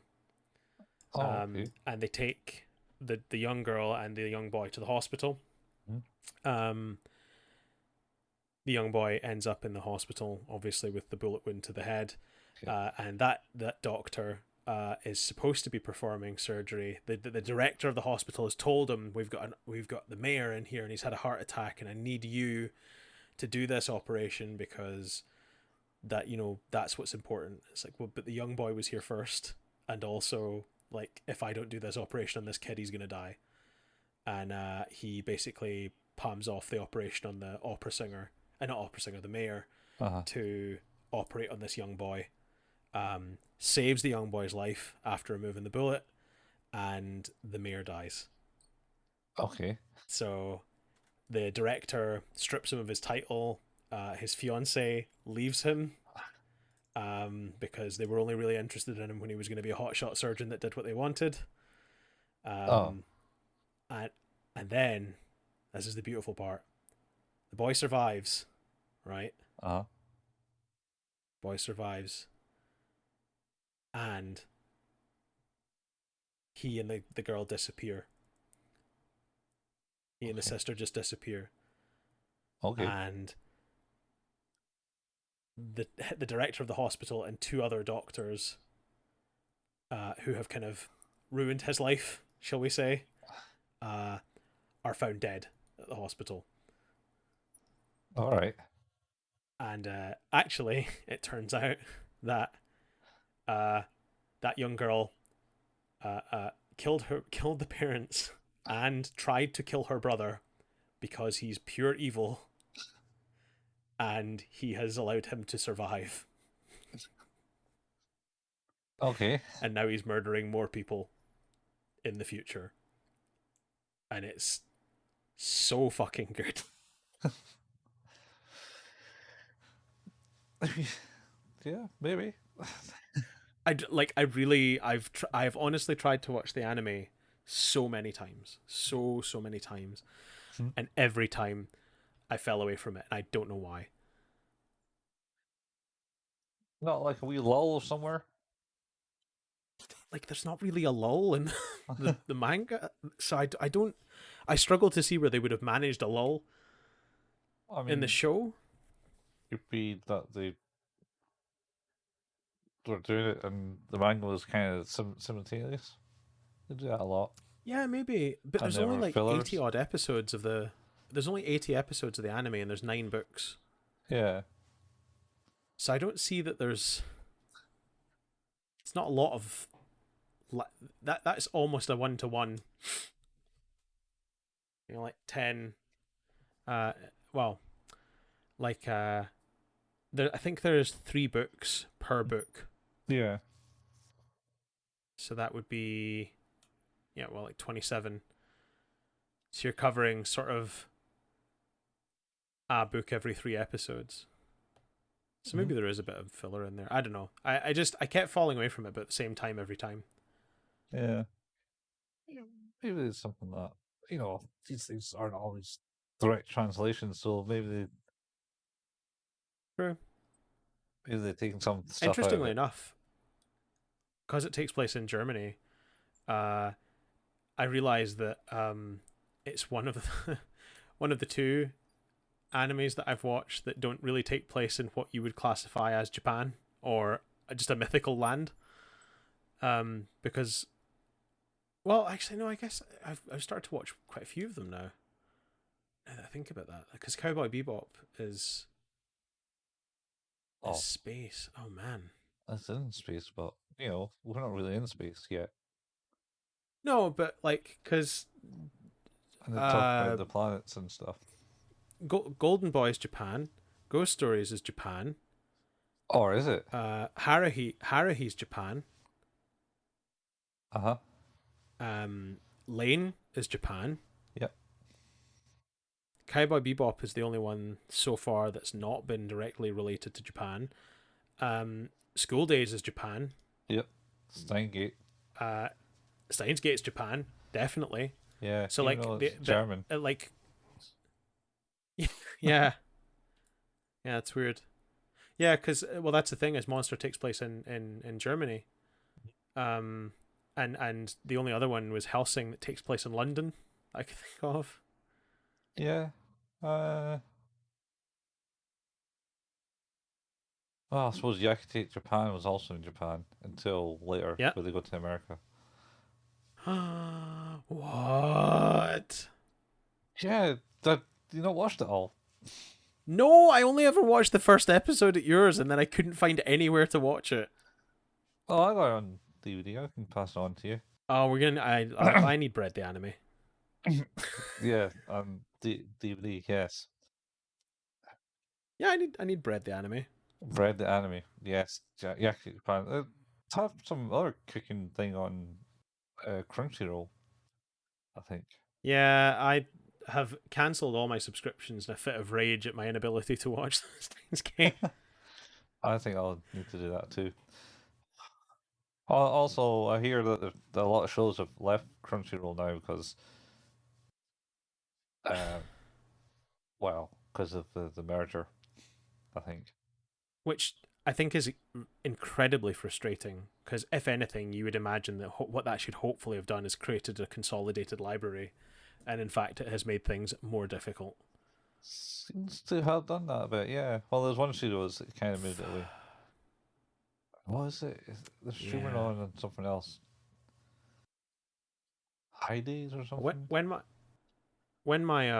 Speaker 1: Oh, okay.
Speaker 2: And they take the young girl and the young boy to the hospital.
Speaker 1: Mm-hmm.
Speaker 2: The young boy ends up in the hospital, obviously with the bullet wound to the head,
Speaker 1: Okay.
Speaker 2: and that doctor is supposed to be performing surgery. The director of the hospital has told him, we've got the mayor in here and he's had a heart attack, and I need you to do this operation because that, you know, that's what's important. It's like, well, but the young boy was here first, and also, like, if I don't do this operation on this kid, he's gonna die. And he basically palms off the operation on the opera singer, not opera singer, the mayor, to operate on this young boy. Saves the young boy's life after removing the bullet, and the mayor dies.
Speaker 1: Okay.
Speaker 2: So the director strips him of his title. His fiance leaves him because they were only really interested in him when he was going to be a hotshot surgeon that did what they wanted. And then, this is the beautiful part, the boy survives, right? Boy survives. And he and the girl disappear. He and the sister just disappear.
Speaker 1: Okay.
Speaker 2: And the director of the hospital and two other doctors who have kind of ruined his life, shall we say, are found dead at the hospital.
Speaker 1: All right.
Speaker 2: And actually, it turns out that that young girl killed the parents and tried to kill her brother because he's pure evil, and he has allowed him to survive.
Speaker 1: Okay.
Speaker 2: And now he's murdering more people in the future. And it's so fucking good.
Speaker 1: Yeah, maybe.
Speaker 2: I've honestly tried to watch the anime so many times, so many times, and every time I fell away from it, and I don't know why.
Speaker 1: Not like a wee lull somewhere.
Speaker 2: Like, there's not really a lull in the manga, so I struggle to see where they would have managed a lull in the show.
Speaker 1: It'd be that they were doing it and the manga was kind of simultaneous. They do that a lot.
Speaker 2: Yeah, maybe, but
Speaker 1: And
Speaker 2: there's
Speaker 1: there
Speaker 2: only
Speaker 1: were
Speaker 2: like
Speaker 1: fillers.
Speaker 2: 80 odd episodes of there's only 80 episodes of the anime, and there's 9 books.
Speaker 1: Yeah.
Speaker 2: So I don't see that it's not a lot of that's almost a 1-to-1. You know, like 10 well, like I think there's 3 books per book.
Speaker 1: Yeah.
Speaker 2: So that would be like 27. So you're covering sort of a book every 3 episodes. So maybe there is a bit of filler in there. I don't know. I kept falling away from it, but at the same time every time.
Speaker 1: Yeah. Maybe it's something that, these things aren't always direct translations, so maybe
Speaker 2: True.
Speaker 1: they're taking some stuff
Speaker 2: Interestingly
Speaker 1: out of it.
Speaker 2: enough, because it takes place in Germany, I realized that it's one of the 2 animes that I've watched that don't really take place in what you would classify as Japan or just a mythical land. Because, well, actually, no, I guess I've started to watch quite a few of them now. Now that I think about that, because Cowboy Bebop is space. Oh man,
Speaker 1: it's in space, but we're not really in space yet.
Speaker 2: No, but like, because
Speaker 1: and they talk about the planets and stuff.
Speaker 2: Golden Boy is Japan. Ghost Stories is Japan.
Speaker 1: Or is it?
Speaker 2: Haruhi's Japan. Lane is Japan.
Speaker 1: Yep.
Speaker 2: Cowboy Bebop is the only one so far that's not been directly related to Japan. School Days is Japan.
Speaker 1: Yep. Steingate.
Speaker 2: Steins Gate's Japan, definitely.
Speaker 1: Yeah.
Speaker 2: So like
Speaker 1: German.
Speaker 2: Yeah. Yeah, it's weird. Yeah, because that's the thing, is Monster takes place in Germany. And the only other one was Helsing that takes place in London, I can think of.
Speaker 1: Yeah. Well, I suppose Yakutate Japan was also in Japan until later, where they go to America.
Speaker 2: What?
Speaker 1: Yeah, you not watched it all.
Speaker 2: No, I only ever watched the first episode at yours, and then I couldn't find anywhere to watch it.
Speaker 1: Oh, I got it on DVD. I can pass it on to you.
Speaker 2: Oh, we're gonna. I need Bread the anime.
Speaker 1: Yeah, DVD. Yes,
Speaker 2: Yeah, I need Bread the anime.
Speaker 1: Bread the anime. Yes, yeah. Have some other cooking thing on Crunchyroll, I think.
Speaker 2: Yeah, I have cancelled all my subscriptions in a fit of rage at my inability to watch the Steins game.
Speaker 1: I think I'll need to do that too. Also, I hear that a lot of shows have left Crunchyroll now because, well, because of the merger, I think.
Speaker 2: Which I think is incredibly frustrating because, if anything, you would imagine that what that should hopefully have done is created a consolidated library, and in fact, it has made things more difficult.
Speaker 1: Seems to have done that a bit, yeah. Well, there's one studio that kind of moved it away. What is it? They're streaming on something else. High Days or something?
Speaker 2: When my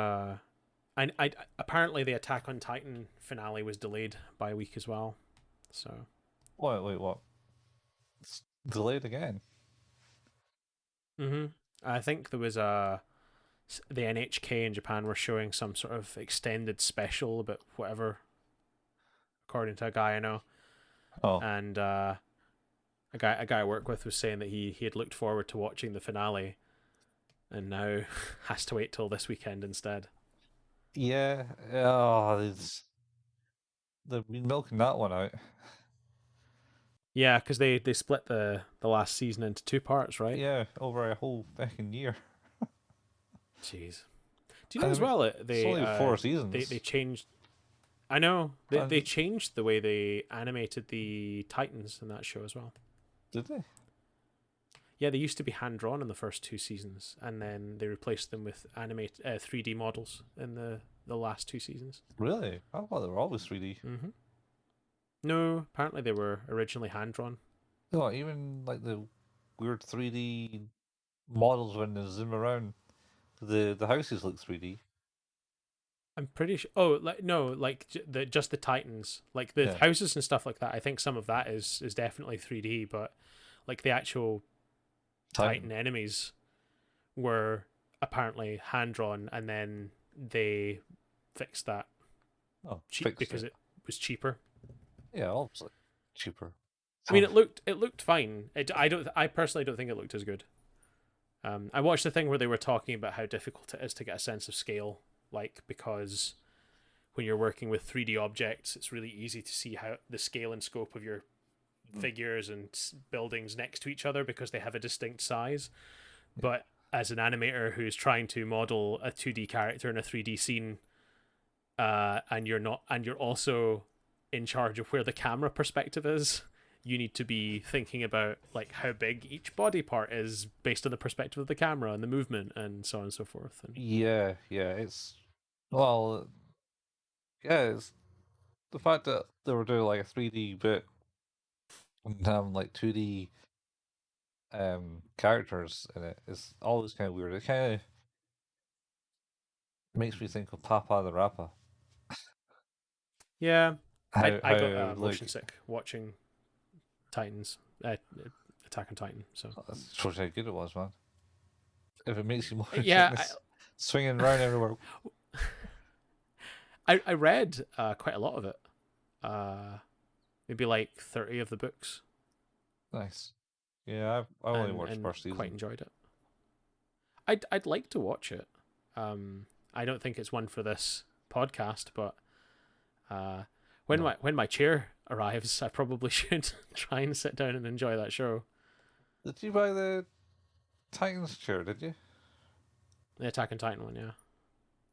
Speaker 2: I apparently the Attack on Titan finale was delayed by a week as well. So
Speaker 1: Wait, what? It's delayed again.
Speaker 2: I think there was the NHK in Japan were showing some sort of extended special about whatever, according to a guy I know.
Speaker 1: Oh,
Speaker 2: And a guy I work with was saying that he had looked forward to watching the finale, and now has to wait till this weekend instead.
Speaker 1: yeah. Oh, they've been milking that one out.
Speaker 2: Yeah, because they split the last season into 2 parts, right?
Speaker 1: Yeah, over a whole fucking year.
Speaker 2: Jeez. Do you know as well?
Speaker 1: It's only 4 seasons.
Speaker 2: They changed. I know they
Speaker 1: And-
Speaker 2: changed the way they animated the Titans in that show as well.
Speaker 1: Did they?
Speaker 2: Yeah, they used to be hand drawn in the first 2 seasons, and then they replaced them with 3D models in the last 2 seasons.
Speaker 1: Really? I thought they were always 3D.
Speaker 2: Mm-hmm. No, apparently they were originally hand drawn.
Speaker 1: No, even like the weird 3D models when they zoom around, the houses look 3D.
Speaker 2: I'm pretty sure. Oh, just the Titans, like the
Speaker 1: Yeah.
Speaker 2: houses and stuff like that. I think some of that is definitely 3D, but like the actual Titan enemies were apparently hand drawn, and then they fixed that
Speaker 1: Fixed
Speaker 2: because it was cheaper.
Speaker 1: Yeah, obviously cheaper.
Speaker 2: I mean, it looked fine. I personally don't think it looked as good. I watched the thing where they were talking about how difficult it is to get a sense of scale, like because when you're working with 3D objects, it's really easy to see how the scale and scope of your figures and buildings next to each other because they have a distinct size. But as an animator who's trying to model a 2D character in a 3D scene, and you're also in charge of where the camera perspective is, you need to be thinking about like how big each body part is based on the perspective of the camera and the movement and so on and so forth. And
Speaker 1: yeah, it's it's the fact that they were doing like a 3D bit and having like 2D characters in it is always kind of weird. It kind of makes me think of Papa the Rapper.
Speaker 2: yeah, I
Speaker 1: How,
Speaker 2: got motion sick watching Titans, Attack on Titan. So
Speaker 1: that's shows how good it was, man. If it makes you more swinging around everywhere.
Speaker 2: I read quite a lot of it. Maybe like 30 of the books.
Speaker 1: Nice. Yeah, I only watched the first season.
Speaker 2: Quite enjoyed it. I'd like to watch it. I don't think it's one for this podcast, but when my chair arrives, I probably should try and sit down and enjoy that show.
Speaker 1: Did you buy the Titans chair? Did you?
Speaker 2: The Attack on Titan one, yeah.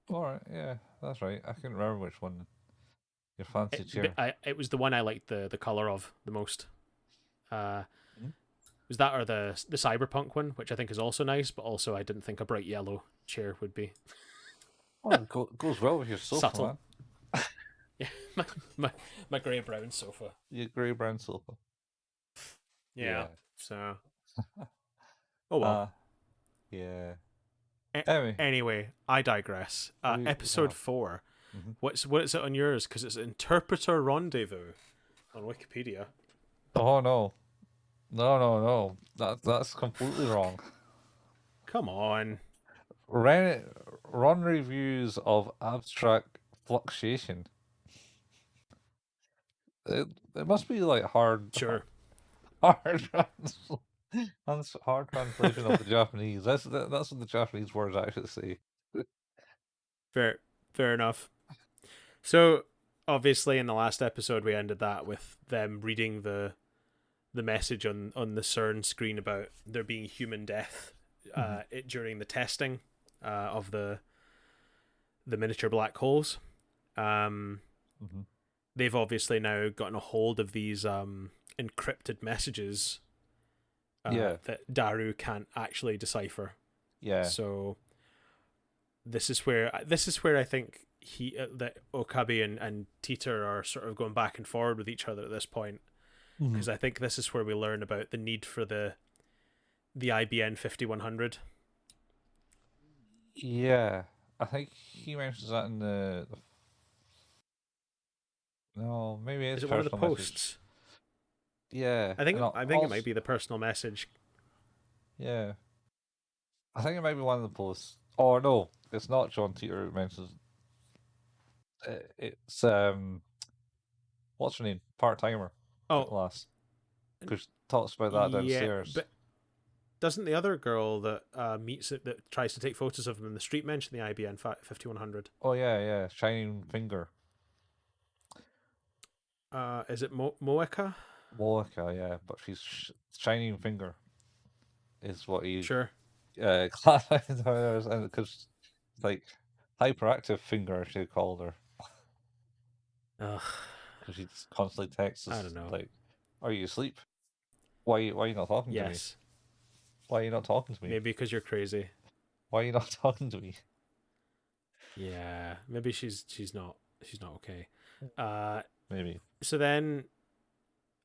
Speaker 1: All right, yeah, that's right. I can't remember which one. Your fancy chair.
Speaker 2: It was the one I liked the color of the most. Was that or the cyberpunk one, which I think is also nice, but also I didn't think a bright yellow chair would be.
Speaker 1: Oh, it goes well with your sofa,
Speaker 2: Subtle.
Speaker 1: man.
Speaker 2: Yeah, my grey brown sofa.
Speaker 1: Your grey brown sofa.
Speaker 2: Yeah. So. Oh well.
Speaker 1: Yeah.
Speaker 2: Anyway, I digress. Episode 4.
Speaker 1: Mhm.
Speaker 2: What is it on yours? Because it's interpreter rendezvous on Wikipedia.
Speaker 1: Oh no, no! That's completely wrong.
Speaker 2: Come on.
Speaker 1: Run reviews of abstract fluctuation. It must be like
Speaker 2: Sure.
Speaker 1: hard hard translation of the Japanese. That's what the Japanese words actually say.
Speaker 2: Fair enough. So obviously in the last episode we ended that with them reading the message on the CERN screen about there being human death during the testing of the miniature black holes.
Speaker 1: Mhm.
Speaker 2: They've obviously now gotten a hold of these encrypted messages
Speaker 1: Yeah,
Speaker 2: that Daru can't actually decipher.
Speaker 1: yeah,
Speaker 2: So this is where I think that Okabe and Titor are sort of going back and forward with each other at this point, because I think this is where we learn about the need for the IBN 5100.
Speaker 1: yeah. I think he mentions that in no, maybe it's
Speaker 2: Is it one of the
Speaker 1: personal message.
Speaker 2: posts?
Speaker 1: Yeah,
Speaker 2: I think
Speaker 1: and
Speaker 2: it
Speaker 1: also
Speaker 2: might be the personal message.
Speaker 1: yeah, I think it might be one of the posts. Oh no, it's not John Titor who mentions. It's what's her name? Part timer at
Speaker 2: Oh,
Speaker 1: last, because talks about that
Speaker 2: yeah,
Speaker 1: downstairs.
Speaker 2: but doesn't the other girl that meets it that tries to take photos of him in the street mention the IBN 5100?
Speaker 1: Oh yeah, shining finger.
Speaker 2: Is it Moeka?
Speaker 1: Wallaka, yeah, but she's shining finger is what he
Speaker 2: Sure.
Speaker 1: classified her as, and because like hyperactive finger she called her
Speaker 2: Ugh,
Speaker 1: because she just constantly texts
Speaker 2: I
Speaker 1: us
Speaker 2: don't know.
Speaker 1: like, "Are you asleep? Why are you not talking to me?
Speaker 2: Yes,
Speaker 1: Why are you not talking to me?
Speaker 2: maybe because you're crazy.
Speaker 1: Why are you not talking to me?"
Speaker 2: Yeah, maybe she's not okay. Uh,
Speaker 1: Maybe.
Speaker 2: so then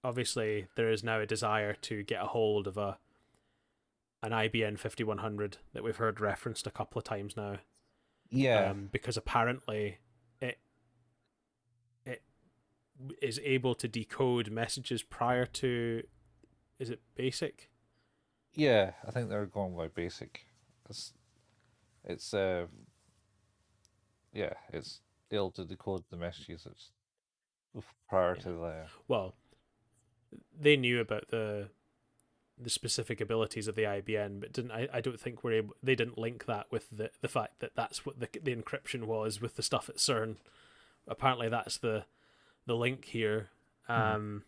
Speaker 2: obviously there is now a desire to get a hold of an IBN 5100 that we've heard referenced a couple of times now.
Speaker 1: Yeah,
Speaker 2: Because apparently it is able to decode messages prior to, is it basic?
Speaker 1: yeah. I think they're going by basic. It's it's yeah, it's able to decode the messages. It's prior
Speaker 2: Yeah.
Speaker 1: to the
Speaker 2: Well, they knew about the specific abilities of the IBN, but didn't I don't think they didn't link that with the fact that that's what the encryption was with the stuff at CERN. Apparently that's the link here.
Speaker 1: well,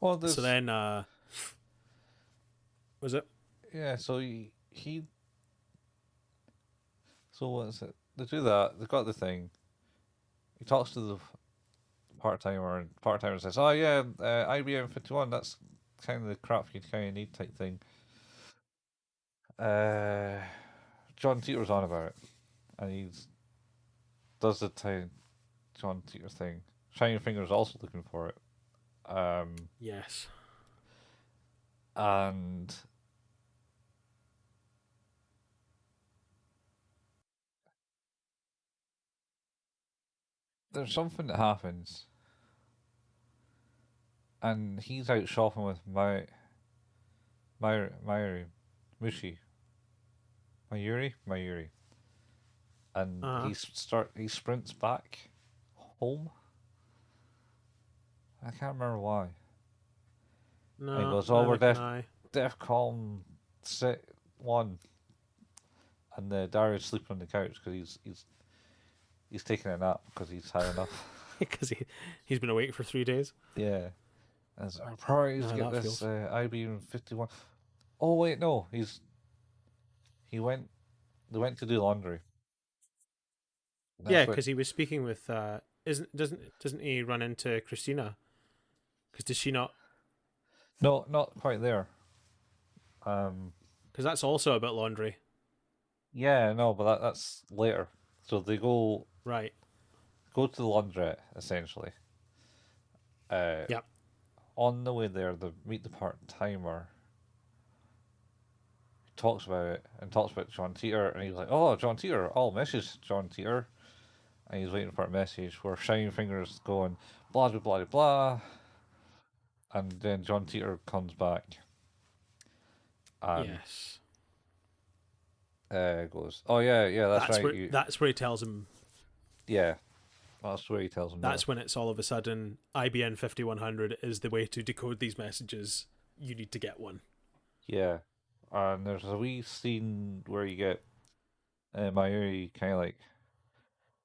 Speaker 2: So
Speaker 1: there's
Speaker 2: then was it?
Speaker 1: yeah. So he so what is it? They do that. They've got the thing. He talks to the part timer, and part timer says, "Oh yeah, IBM 51. That's kind of the crap you kind of need type thing." Uh, John Titor's on about it, and he does the time John Titor thing. Shining Finger's also looking for it,
Speaker 2: Yes.
Speaker 1: and there's something that happens, and he's out shopping with Mayuri, Mushi, Mayuri, and he sprints back home. I can't remember why. And he
Speaker 2: No,
Speaker 1: goes, "Oh,
Speaker 2: neither
Speaker 1: we're
Speaker 2: can I.
Speaker 1: DEFCON 1," and Darius sleeping on the couch because he's taking a nap because he's had enough.
Speaker 2: Because he's been awake for 3 days.
Speaker 1: Yeah, as our priorities
Speaker 2: No,
Speaker 1: get
Speaker 2: that
Speaker 1: this
Speaker 2: feels.
Speaker 1: IBM 51. Oh wait, no, he went. They went to do laundry.
Speaker 2: Yeah,
Speaker 1: That's what.
Speaker 2: because he was speaking with. Doesn't he run into Christina? Because does she not?
Speaker 1: No, not quite there.
Speaker 2: Because that's also about laundry,
Speaker 1: Yeah, no, but that's later. So they
Speaker 2: right?
Speaker 1: go to the laundrette essentially. Uh,
Speaker 2: Yeah.
Speaker 1: on the way there, they meet the part timer. Talks about it and talks about John Titor, and he's like, "Oh, John Titor, I'll message John Titor," and he's waiting for a message where Shining Finger's going blah blah blah blah, and then John Titor comes back and
Speaker 2: Yes.
Speaker 1: goes, "Oh yeah, that's right."
Speaker 2: That's where he tells him.
Speaker 1: Yeah, that's where he tells him.
Speaker 2: That's when it's all of a sudden IBN 5100 is the way to decode these messages. You need to get one.
Speaker 1: Yeah, and there's a wee scene where you get Mayuri kind of like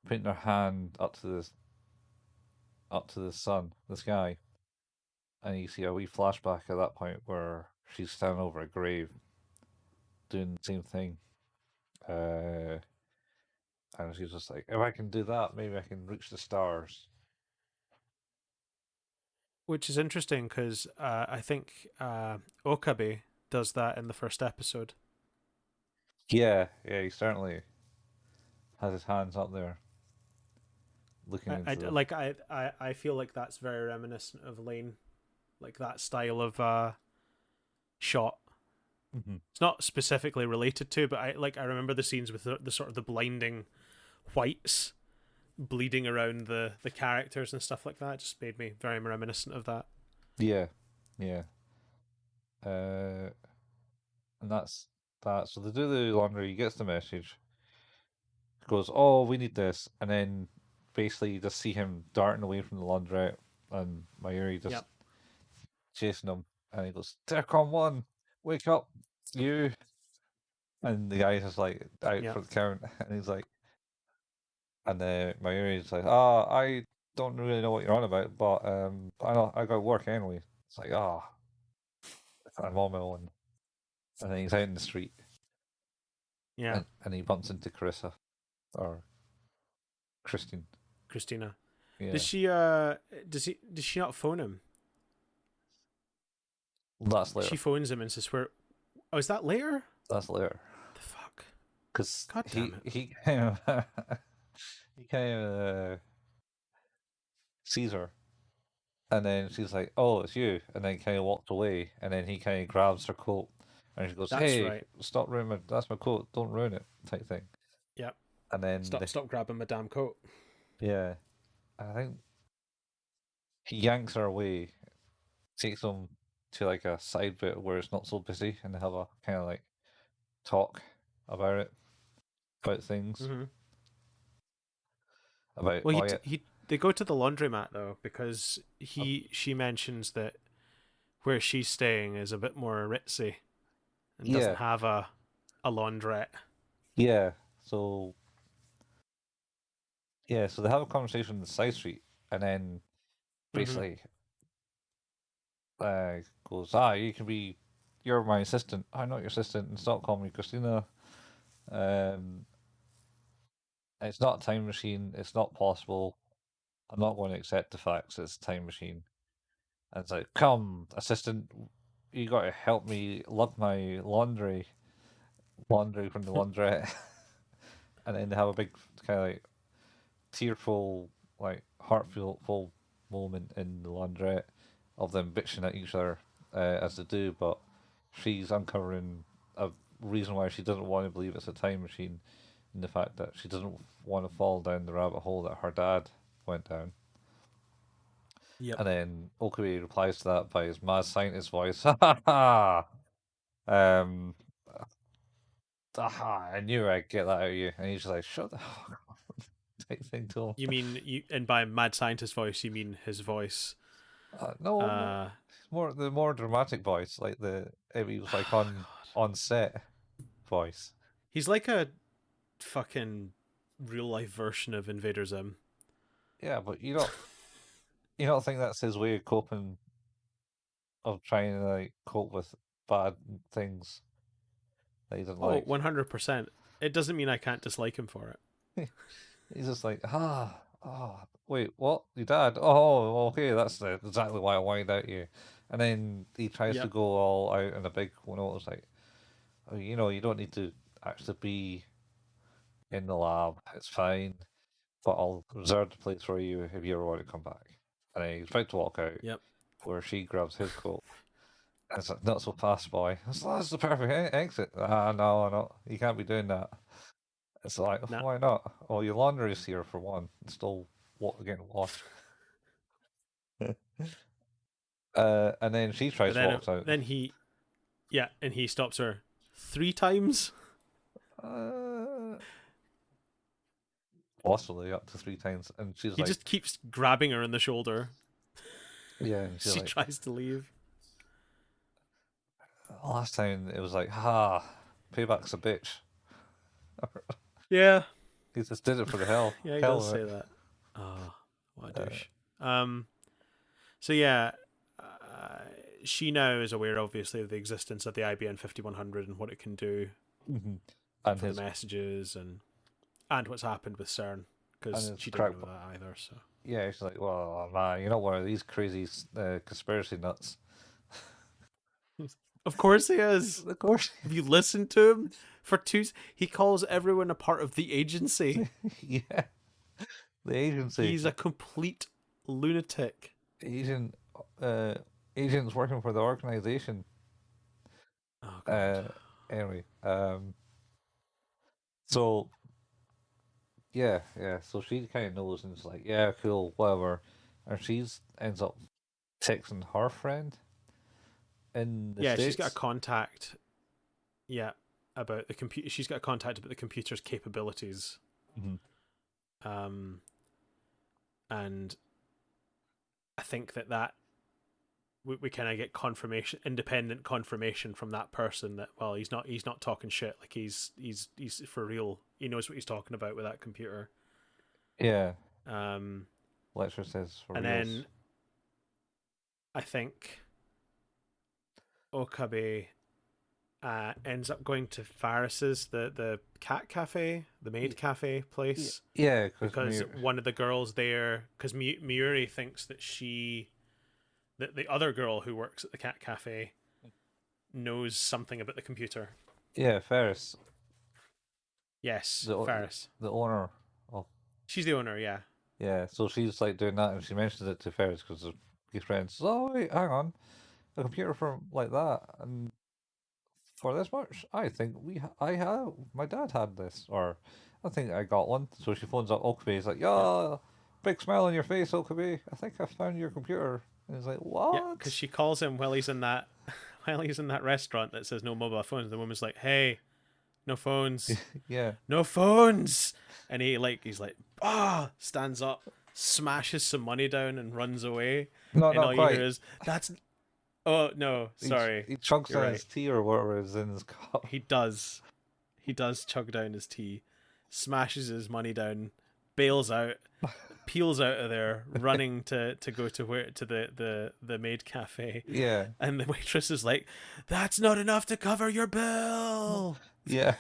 Speaker 1: putting her hand up to the sun, the sky, and you see a wee flashback at that point where she's standing over a grave, doing the same thing. And she's just like, if I can do that, maybe I can reach the stars.
Speaker 2: Which is interesting because I think Okabe does that in the first episode.
Speaker 1: Yeah, he certainly has his hands up there, looking
Speaker 2: I
Speaker 1: into the...
Speaker 2: like I feel like that's very reminiscent of Lane, like that style of shot.
Speaker 1: Mhm.
Speaker 2: It's not specifically related to, but I remember the scenes with the sort of the blinding whites bleeding around the characters and stuff like that. It just made me very reminiscent of that.
Speaker 1: Yeah. And that's that. So they do the laundry. He gets the message. Goes, oh, we need this, and then basically you just see him darting away from the laundrette, and Mayuri just chasing him, and he goes, "Decon 1, wake up, you!" And the guy's just like out for the count, and he's like, and Mayuri's like, I don't really know what you're on about, but I got work anyway. It's like, I'm on my own, and then he's out in the street, and he bumps into Carissa, or
Speaker 2: Christina.
Speaker 1: Yeah.
Speaker 2: Does she not phone him?
Speaker 1: That's later.
Speaker 2: She phones him and says, "Where? Oh, is that later?"
Speaker 1: That's later.
Speaker 2: The fuck?
Speaker 1: Because
Speaker 2: God damn it.
Speaker 1: he kind of he kind of sees her, and then she's like, "Oh, it's you," and then kind of walked away, and then he kind of grabs her coat, and she goes,
Speaker 2: That's
Speaker 1: "Hey,
Speaker 2: right.
Speaker 1: stop ruining that's my coat, don't ruin it," type thing.
Speaker 2: Yep.
Speaker 1: And then
Speaker 2: stop grabbing my damn coat.
Speaker 1: Yeah, I think he yanks her away, takes them to like a side bit where it's not so busy, and they have a kind of like talk about things.
Speaker 2: Mm-hmm.
Speaker 1: Well,
Speaker 2: they go to the laundromat though, because she mentions that where she's staying is a bit more ritzy and doesn't have a laundrette.
Speaker 1: Yeah, so they have a conversation on the side street, and then basically goes, you're my assistant. I'm not your assistant, and stop calling me Christina. It's not a time machine. It's not possible. I'm not going to accept the facts. It's a time machine. And it's like, come, assistant, you got to help me lug my laundry from the laundrette. And then they have a big kind of like tearful, like heartfelt moment in the laundrette of them bitching at each other as they do, but she's uncovering a reason why she doesn't want to believe it's a time machine, in the fact that she doesn't want to fall down the rabbit hole that her dad went down.
Speaker 2: Yep.
Speaker 1: And then Okabe replies to that by his mad scientist voice. Ha ha ha! I knew I'd get that out of you. And he's just like, shut the fuck up. Type thing to him.
Speaker 2: You mean and by mad scientist voice, you mean his voice?
Speaker 1: No, the more dramatic voice, like he was like on set voice.
Speaker 2: He's like a fucking real life version of Invader Zim.
Speaker 1: Yeah, but you don't think that's his way of coping, of trying to like cope with bad things that he doesn't like?
Speaker 2: 100%. It doesn't mean I can't dislike him for it.
Speaker 1: He's just like, wait, what? Your dad? Oh, okay, that's exactly why I whined out you. And then he tries to go all out in a big note. It's like, you don't need to actually be in the lab. It's fine, but I'll reserve the place for you if you ever want to come back. And then he's about to walk out, where she grabs his coat. And it's like, not so fast, boy. That's the perfect exit. No, you can't be doing that. It's like,
Speaker 2: Nah.
Speaker 1: why not? Oh, your laundry's here for one. It's still getting washed. And then she
Speaker 2: But
Speaker 1: tries to walk out.
Speaker 2: then and he stops her 3 times.
Speaker 1: Possibly up to 3 times, and she's
Speaker 2: He
Speaker 1: like,
Speaker 2: just keeps grabbing her in the shoulder.
Speaker 1: yeah, and she's
Speaker 2: She
Speaker 1: like,
Speaker 2: tries to leave.
Speaker 1: last time it was like, ha, payback's a bitch.
Speaker 2: Yeah.
Speaker 1: He just did it for the hell.
Speaker 2: Yeah, he
Speaker 1: hell
Speaker 2: does
Speaker 1: of
Speaker 2: say
Speaker 1: it.
Speaker 2: that. Oh, what a douche. So yeah, she now is aware, obviously, of the existence of the IBN 5100 and what it can do
Speaker 1: And
Speaker 2: for
Speaker 1: his
Speaker 2: the messages and what's happened with CERN, because
Speaker 1: his
Speaker 2: she didn't know
Speaker 1: crackpot.
Speaker 2: that either. So
Speaker 1: Yeah, she's like, well, man, you're not one of these crazy conspiracy nuts.
Speaker 2: of course he is.
Speaker 1: Of course.
Speaker 2: Have you listened to him for 2? He calls everyone a part of the agency.
Speaker 1: Yeah. The agency.
Speaker 2: He's a complete lunatic.
Speaker 1: Agent, agents working for the organization.
Speaker 2: Oh god.
Speaker 1: Anyway, so yeah. So she kind of knows, and it's like, yeah, cool, whatever. And she's ends up texting her friend in the States.
Speaker 2: She's got a contact. Yeah, about the computer. She's got a contact about the computer's capabilities. And I think that we kind of get independent confirmation from that person that, well, he's not talking shit. Like he's for real. He knows what he's talking about with that computer.
Speaker 1: Yeah.
Speaker 2: Lecture
Speaker 1: says for
Speaker 2: and
Speaker 1: reals.
Speaker 2: then I think Okabe ends up going to Faris's, the cat cafe, the maid cafe place.
Speaker 1: Yeah,
Speaker 2: because one of the girls there, because Miuri thinks that that the other girl who works at the cat cafe knows something about the computer.
Speaker 1: Yeah, Ferris.
Speaker 2: Yes, Faris.
Speaker 1: The owner of.
Speaker 2: She's the owner, yeah.
Speaker 1: Yeah, so she's like doing that, and she mentions it to Ferris because his friend says, "Oh wait, hang on, a computer from like that, and for this much, I think my dad had this, or I think I got one." So she phones up Okabe. He's like, "Yeah, big smile on your face, Okabe. I think I found your computer." And he's like, "What?"
Speaker 2: Yeah, because she calls him while he's in that restaurant that says no mobile phones. The woman's like, "Hey, no phones."
Speaker 1: Yeah.
Speaker 2: No phones. And he's like, stands up, smashes some money down, and runs away.
Speaker 1: No,
Speaker 2: and
Speaker 1: not
Speaker 2: all
Speaker 1: quite.
Speaker 2: You hear is, "That's." Oh no, sorry.
Speaker 1: He chunks
Speaker 2: You're
Speaker 1: down
Speaker 2: right.
Speaker 1: his tea or whatever is in his cup.
Speaker 2: He does chug down his tea, smashes his money down, bails out, peels out of there, running to go to the maid cafe.
Speaker 1: Yeah.
Speaker 2: And the waitress is like, "That's not enough to cover your bill."
Speaker 1: Yeah.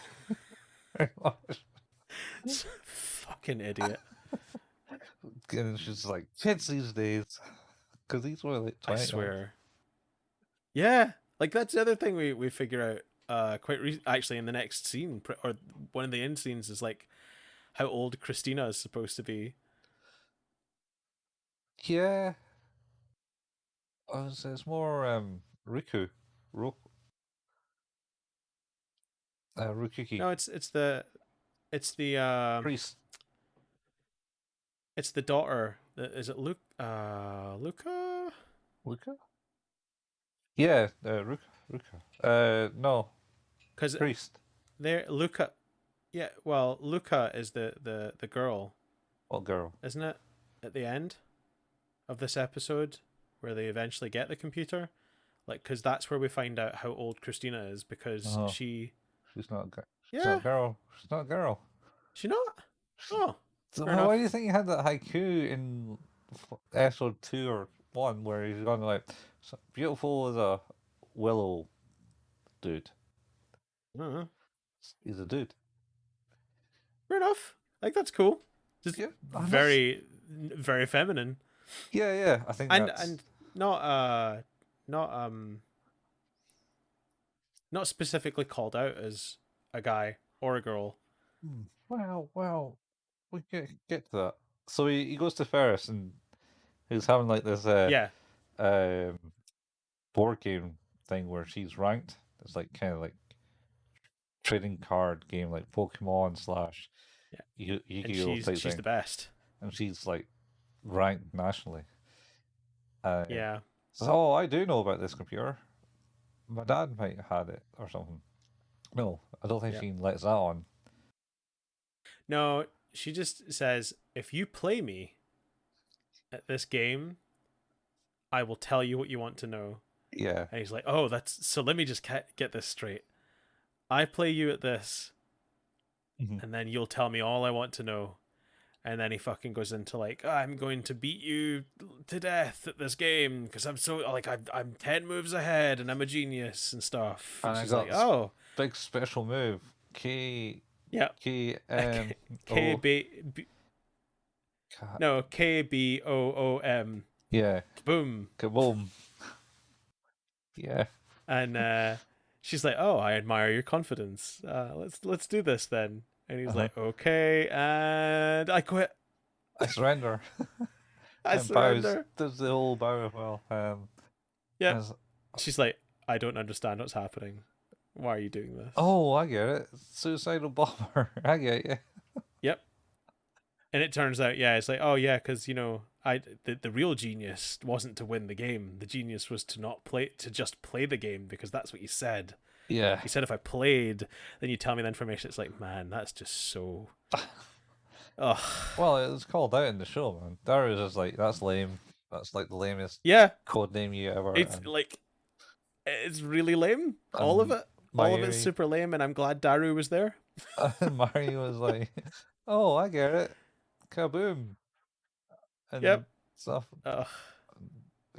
Speaker 2: Fucking idiot.
Speaker 1: And she's like, kids these days. Because these were like 20.
Speaker 2: I swear. Yeah, like that's the other thing we figure out actually in the next scene, or one of the end scenes, is like how old Christina is supposed to be.
Speaker 1: Yeah. It's more Riku. Rukuki.
Speaker 2: No, it's the
Speaker 1: priest.
Speaker 2: It's the daughter. Is it Luca?
Speaker 1: Luca? Yeah, Ruka. No.
Speaker 2: Because
Speaker 1: priest.
Speaker 2: There, Luca. Yeah, well, Luca is the girl.
Speaker 1: What girl?
Speaker 2: Isn't it? At the end of this episode, where they eventually get the computer, like, because that's where we find out how old Christina is, because she's
Speaker 1: not a girl.
Speaker 2: Yeah.
Speaker 1: She's not a girl. She's not a girl.
Speaker 2: She not? Oh.
Speaker 1: So why do you think you had that haiku in episode 2 or 1 where he's gone like, beautiful as a willow dude? He's a dude.
Speaker 2: Fair enough. Like, that's cool. Just very, very feminine.
Speaker 1: Yeah. I think
Speaker 2: and not specifically called out as a guy or a girl.
Speaker 1: Well, we get to that. So he goes to Ferris and he's having like this board game thing where she's ranked. It's like kind of like trading card game like Pokemon slash
Speaker 2: and
Speaker 1: Yu-Gi-Oh type
Speaker 2: she's
Speaker 1: thing,
Speaker 2: the best.
Speaker 1: and she's like ranked nationally.
Speaker 2: Yeah.
Speaker 1: So, oh, I do know about this computer. My dad might have had it or something. No, I don't think
Speaker 2: Yeah.
Speaker 1: she lets that on.
Speaker 2: No, she just says, if you play me at this game, I will tell you what you want to know.
Speaker 1: Yeah.
Speaker 2: And he's like, oh, that's so. Let me just get this straight. I play you at this, and then you'll tell me all I want to know. And then he fucking goes into like, I'm going to beat you to death at this game because I'm so like I'm 10 moves ahead and I'm a genius and stuff.
Speaker 1: And I
Speaker 2: she's
Speaker 1: got
Speaker 2: like, oh,
Speaker 1: big special move. K
Speaker 2: yeah,
Speaker 1: K
Speaker 2: K B no KBOOM.
Speaker 1: Yeah.
Speaker 2: Boom.
Speaker 1: Kaboom. Yeah.
Speaker 2: And she's like, oh, I admire your confidence. Let's do this then. And he's like, okay, and I quit.
Speaker 1: I surrender.
Speaker 2: I surrender.
Speaker 1: Does the whole bow as well.
Speaker 2: Yeah. She's like, I don't understand what's happening. Why are you doing this?
Speaker 1: Oh, I get it. Suicidal bomber. I get you.
Speaker 2: Yep. And it turns out, yeah, it's like, oh yeah, because the real genius wasn't to win the game. The genius was to just play the game because that's what you said.
Speaker 1: Yeah.
Speaker 2: He said if I played, then you tell me the information. It's like, man, that's just so. Ugh.
Speaker 1: Well, it was called out in the show, man. Darius is like, that's lame. That's like the lamest code name you ever.
Speaker 2: It's like, it's really lame. All of it. All of it's super lame, and I'm glad Daru was there.
Speaker 1: And Mario was like, oh, I get it. Kaboom. And stuff.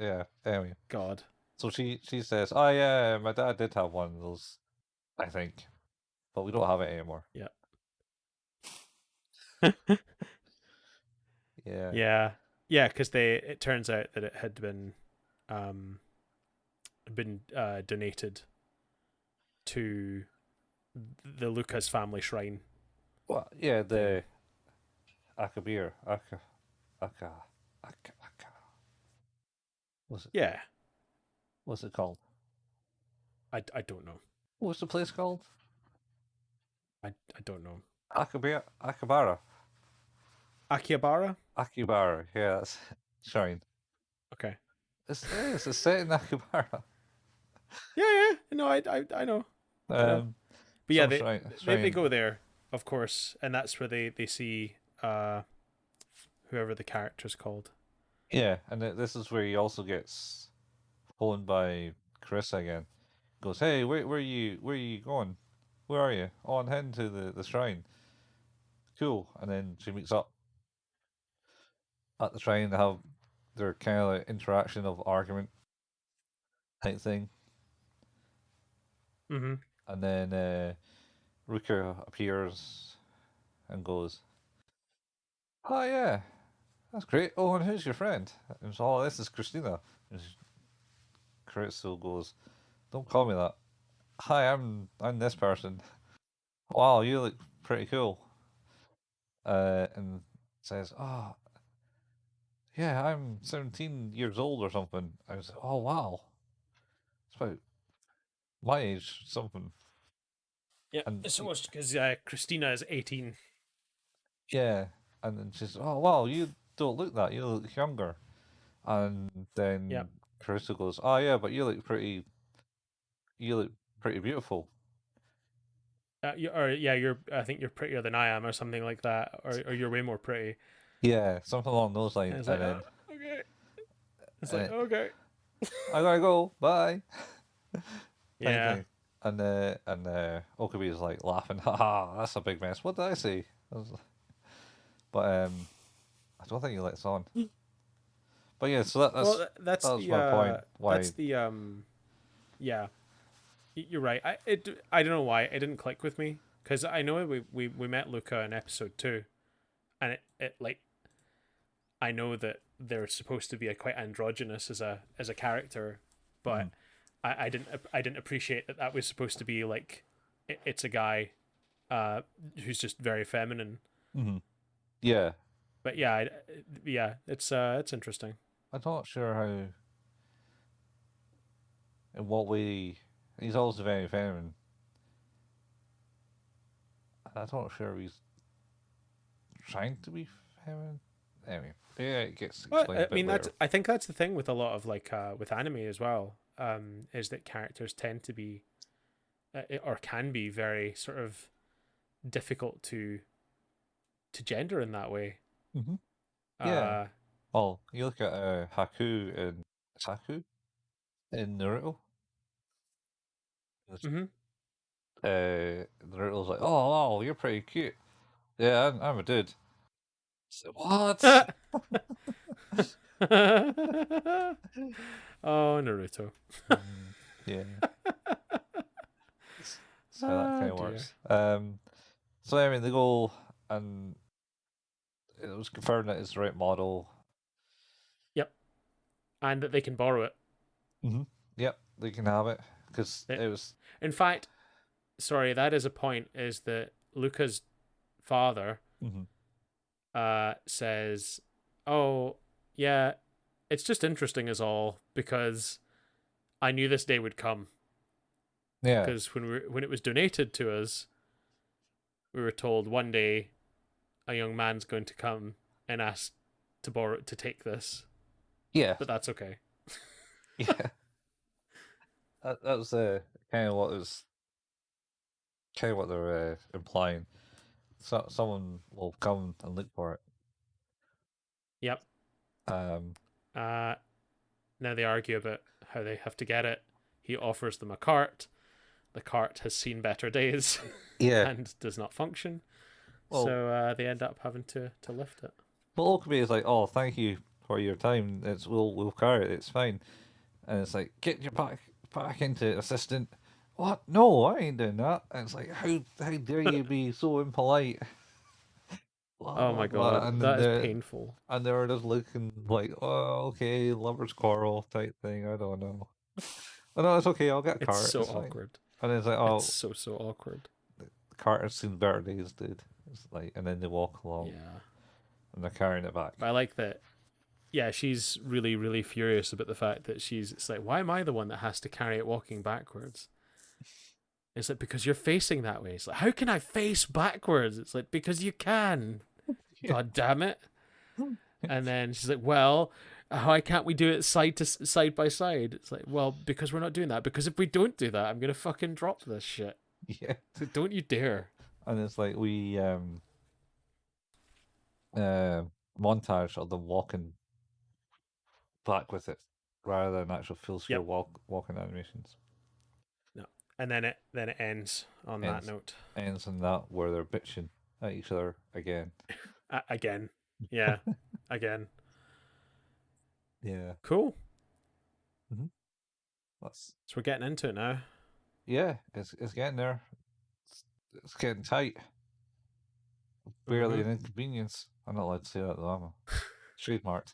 Speaker 1: Yeah, anyway.
Speaker 2: God.
Speaker 1: So she says, oh yeah, my dad did have one of those, I think. But we don't have it anymore.
Speaker 2: Yeah.
Speaker 1: Yeah.
Speaker 2: Yeah, because it turns out that it had been donated to the Lucas family shrine.
Speaker 1: Well, yeah, the Akabe. What's it?
Speaker 2: Yeah.
Speaker 1: What's it called?
Speaker 2: I don't know.
Speaker 1: What's the place called?
Speaker 2: I don't know.
Speaker 1: Akihabara.
Speaker 2: Akihabara?
Speaker 1: Akihabara, yeah, that's shrine.
Speaker 2: Okay.
Speaker 1: It's set in Akihabara.
Speaker 2: Yeah. No, I know. But yeah, they go there, of course, and that's where they see whoever the character's called.
Speaker 1: Yeah, and this is where he also gets phoned by Carissa again. Goes, hey, where are you going? Where are you? Oh, I'm heading to the shrine. Cool. And then she meets up at the shrine. They have their kind of like interaction of argument type thing.
Speaker 2: Mm-hmm.
Speaker 1: And then Ruka appears and goes, oh yeah, that's great. Oh, and who's your friend? And so, oh, this is Christina. And Carissa goes, don't call me that. Hi, I'm this person. Wow, you look pretty cool. And says, oh, yeah, I'm 17 years old or something. I was like, oh wow, it's about my age, something.
Speaker 2: Yeah, and it's almost because Christina is 18.
Speaker 1: Yeah, and then she's, oh wow, you don't look that. You look younger. And then Carissa goes, oh yeah, but you look pretty beautiful.
Speaker 2: You're. I think you're prettier than I am, or something like that, or you're way more pretty.
Speaker 1: Yeah, something along those lines.
Speaker 2: And then, okay. It's like, okay.
Speaker 1: I gotta go. Bye.
Speaker 2: Yeah.
Speaker 1: And Okabe is like laughing. Haha, that's a big mess. What did I say? But I don't think he lets on. But yeah, so that's my point. Why?
Speaker 2: That's the yeah. You're right. I don't know why it didn't click with me, because I know we met Luca in episode 2, and it like, I know that they're supposed to be quite androgynous as a character, but I didn't appreciate that was supposed to be like it's a guy who's just very feminine.
Speaker 1: Mm-hmm. Yeah.
Speaker 2: But yeah, it's interesting.
Speaker 1: I'm not sure how, in what way. He's also very feminine. I'm not sure if he's trying to be feminine. Anyway, yeah, it gets
Speaker 2: Well,
Speaker 1: explained a bit later.
Speaker 2: I think that's the thing with a lot of like with anime as well. Is that characters tend to be or can be very sort of difficult to gender in that way.
Speaker 1: Mm-hmm. Yeah.
Speaker 2: Uh,
Speaker 1: Well, you look at Haku and Saku in Naruto.
Speaker 2: mm-hmm.
Speaker 1: Naruto's like, "Oh, wow, you're pretty cute." Yeah, I'm a dude. So, what?
Speaker 2: Oh, Naruto.
Speaker 1: Yeah. So that kind of
Speaker 2: dear.
Speaker 1: works. So I mean, the goal, and it was confirmed that it's the right model.
Speaker 2: Yep, and that they can borrow it.
Speaker 1: Mm-hmm. Yep, they can have it because it was.
Speaker 2: In fact, sorry, that is a point. Is that Luca's father says, "Oh, yeah, it's just interesting as all because I knew this day would come."
Speaker 1: Yeah.
Speaker 2: Because when it was donated to us, we were told one day a young man's going to come and ask to take this.
Speaker 1: Yeah.
Speaker 2: But that's okay.
Speaker 1: Yeah. That was kind of what was kind of what they're implying. So someone will come and look for it.
Speaker 2: Yep. Now they argue about how they have to get it. He offers them a cart. The cart has seen better days.
Speaker 1: Yeah.
Speaker 2: And does not function.
Speaker 1: Well,
Speaker 2: so they end up having to lift it.
Speaker 1: Well, Okabe is like, "Oh, thank you for your time. We'll carry it. It's fine." And it's like, "Get your back into it, assistant." What? No, I ain't doing that. And it's like, how dare you be so impolite?
Speaker 2: Oh my god,
Speaker 1: and
Speaker 2: that is painful.
Speaker 1: And they were just looking like, "Oh, okay, lovers quarrel type thing. I don't know." Oh no, it's okay. I'll get a cart.
Speaker 2: It's so
Speaker 1: it's
Speaker 2: awkward.
Speaker 1: Fine. And it's like, "Oh,
Speaker 2: it's so awkward."
Speaker 1: The cart has seen better days, dude. It's like, and then they walk along.
Speaker 2: Yeah.
Speaker 1: And they're carrying it back.
Speaker 2: But I like that. Yeah, she's really, really furious about the fact that it's like, why am I the one that has to carry it walking backwards? It's like, because you're facing that way. It's like, how can I face backwards? It's like, because you can. Yeah. God damn it. And then she's like, well, why can't we do it side by side? It's like, well, because we're not doing that. Because if we don't do that, I'm going to fucking drop this shit.
Speaker 1: Yeah.
Speaker 2: So don't you dare.
Speaker 1: And it's like we montage of them walking back with it rather than actual full scale walking animations.
Speaker 2: No. And then it ends on that note.
Speaker 1: Ends on that where they're bitching at each other again.
Speaker 2: Again. Yeah. Again.
Speaker 1: Yeah.
Speaker 2: Cool.
Speaker 1: Mm-hmm.
Speaker 2: So we're getting into it now.
Speaker 1: Yeah, it's getting there. It's getting tight. Barely an inconvenience. I'm not allowed to say that though, am I? Trademarked.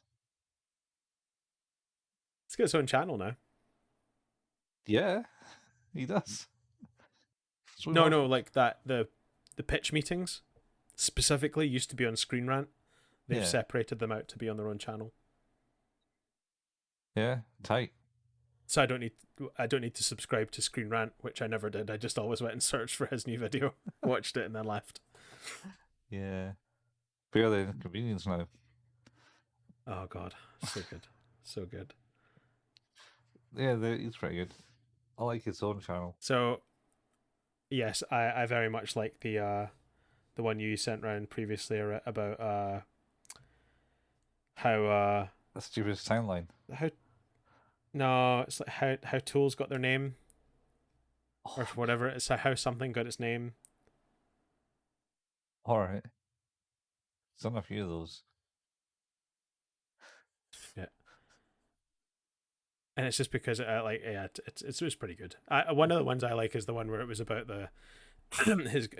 Speaker 2: It's got its own channel now.
Speaker 1: Yeah, he does.
Speaker 2: No, like that the pitch meetings specifically used to be on Screen Rant. They've separated them out to be on their own channel.
Speaker 1: Yeah, tight.
Speaker 2: So I don't need to subscribe to Screen Rant, which I never did. I just always went and searched for his new video, watched it, and then left.
Speaker 1: Yeah, barely an inconvenience now.
Speaker 2: Oh god, so good, so good.
Speaker 1: Yeah, he's pretty good. I like his own channel.
Speaker 2: So, yes, I very much like the one you sent round previously about how
Speaker 1: the stupidest timeline.
Speaker 2: No, it's like how tools got their name, or whatever. It's how something got its name.
Speaker 1: All right, done a few of those.
Speaker 2: Yeah, and it's just because it was pretty good. One of the ones I like is the one where it was about the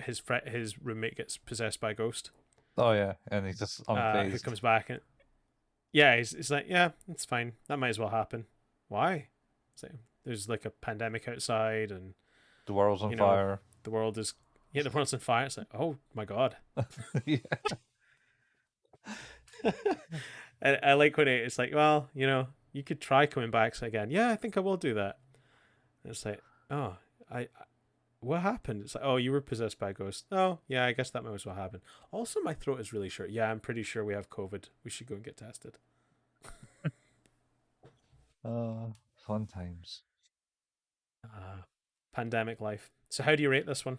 Speaker 2: his roommate gets possessed by a ghost.
Speaker 1: Oh yeah, and he's just unfazed.
Speaker 2: Who comes back and yeah, he's like, yeah, it's fine. That might as well happen. Why? So there's like a pandemic outside and
Speaker 1: the world's on fire.
Speaker 2: The world's on fire. It's like, oh my god.
Speaker 1: Yeah.
Speaker 2: And I like when it's like, well, you could try coming back again. Yeah, I think I will do that. And it's like, oh, what happened? It's like, oh, you were possessed by a ghost. Oh, yeah, I guess that was what happened. Also, my throat is really short. Yeah, I'm pretty sure we have COVID. We should go and get tested.
Speaker 1: Fun times.
Speaker 2: Pandemic life. So how do you rate this one?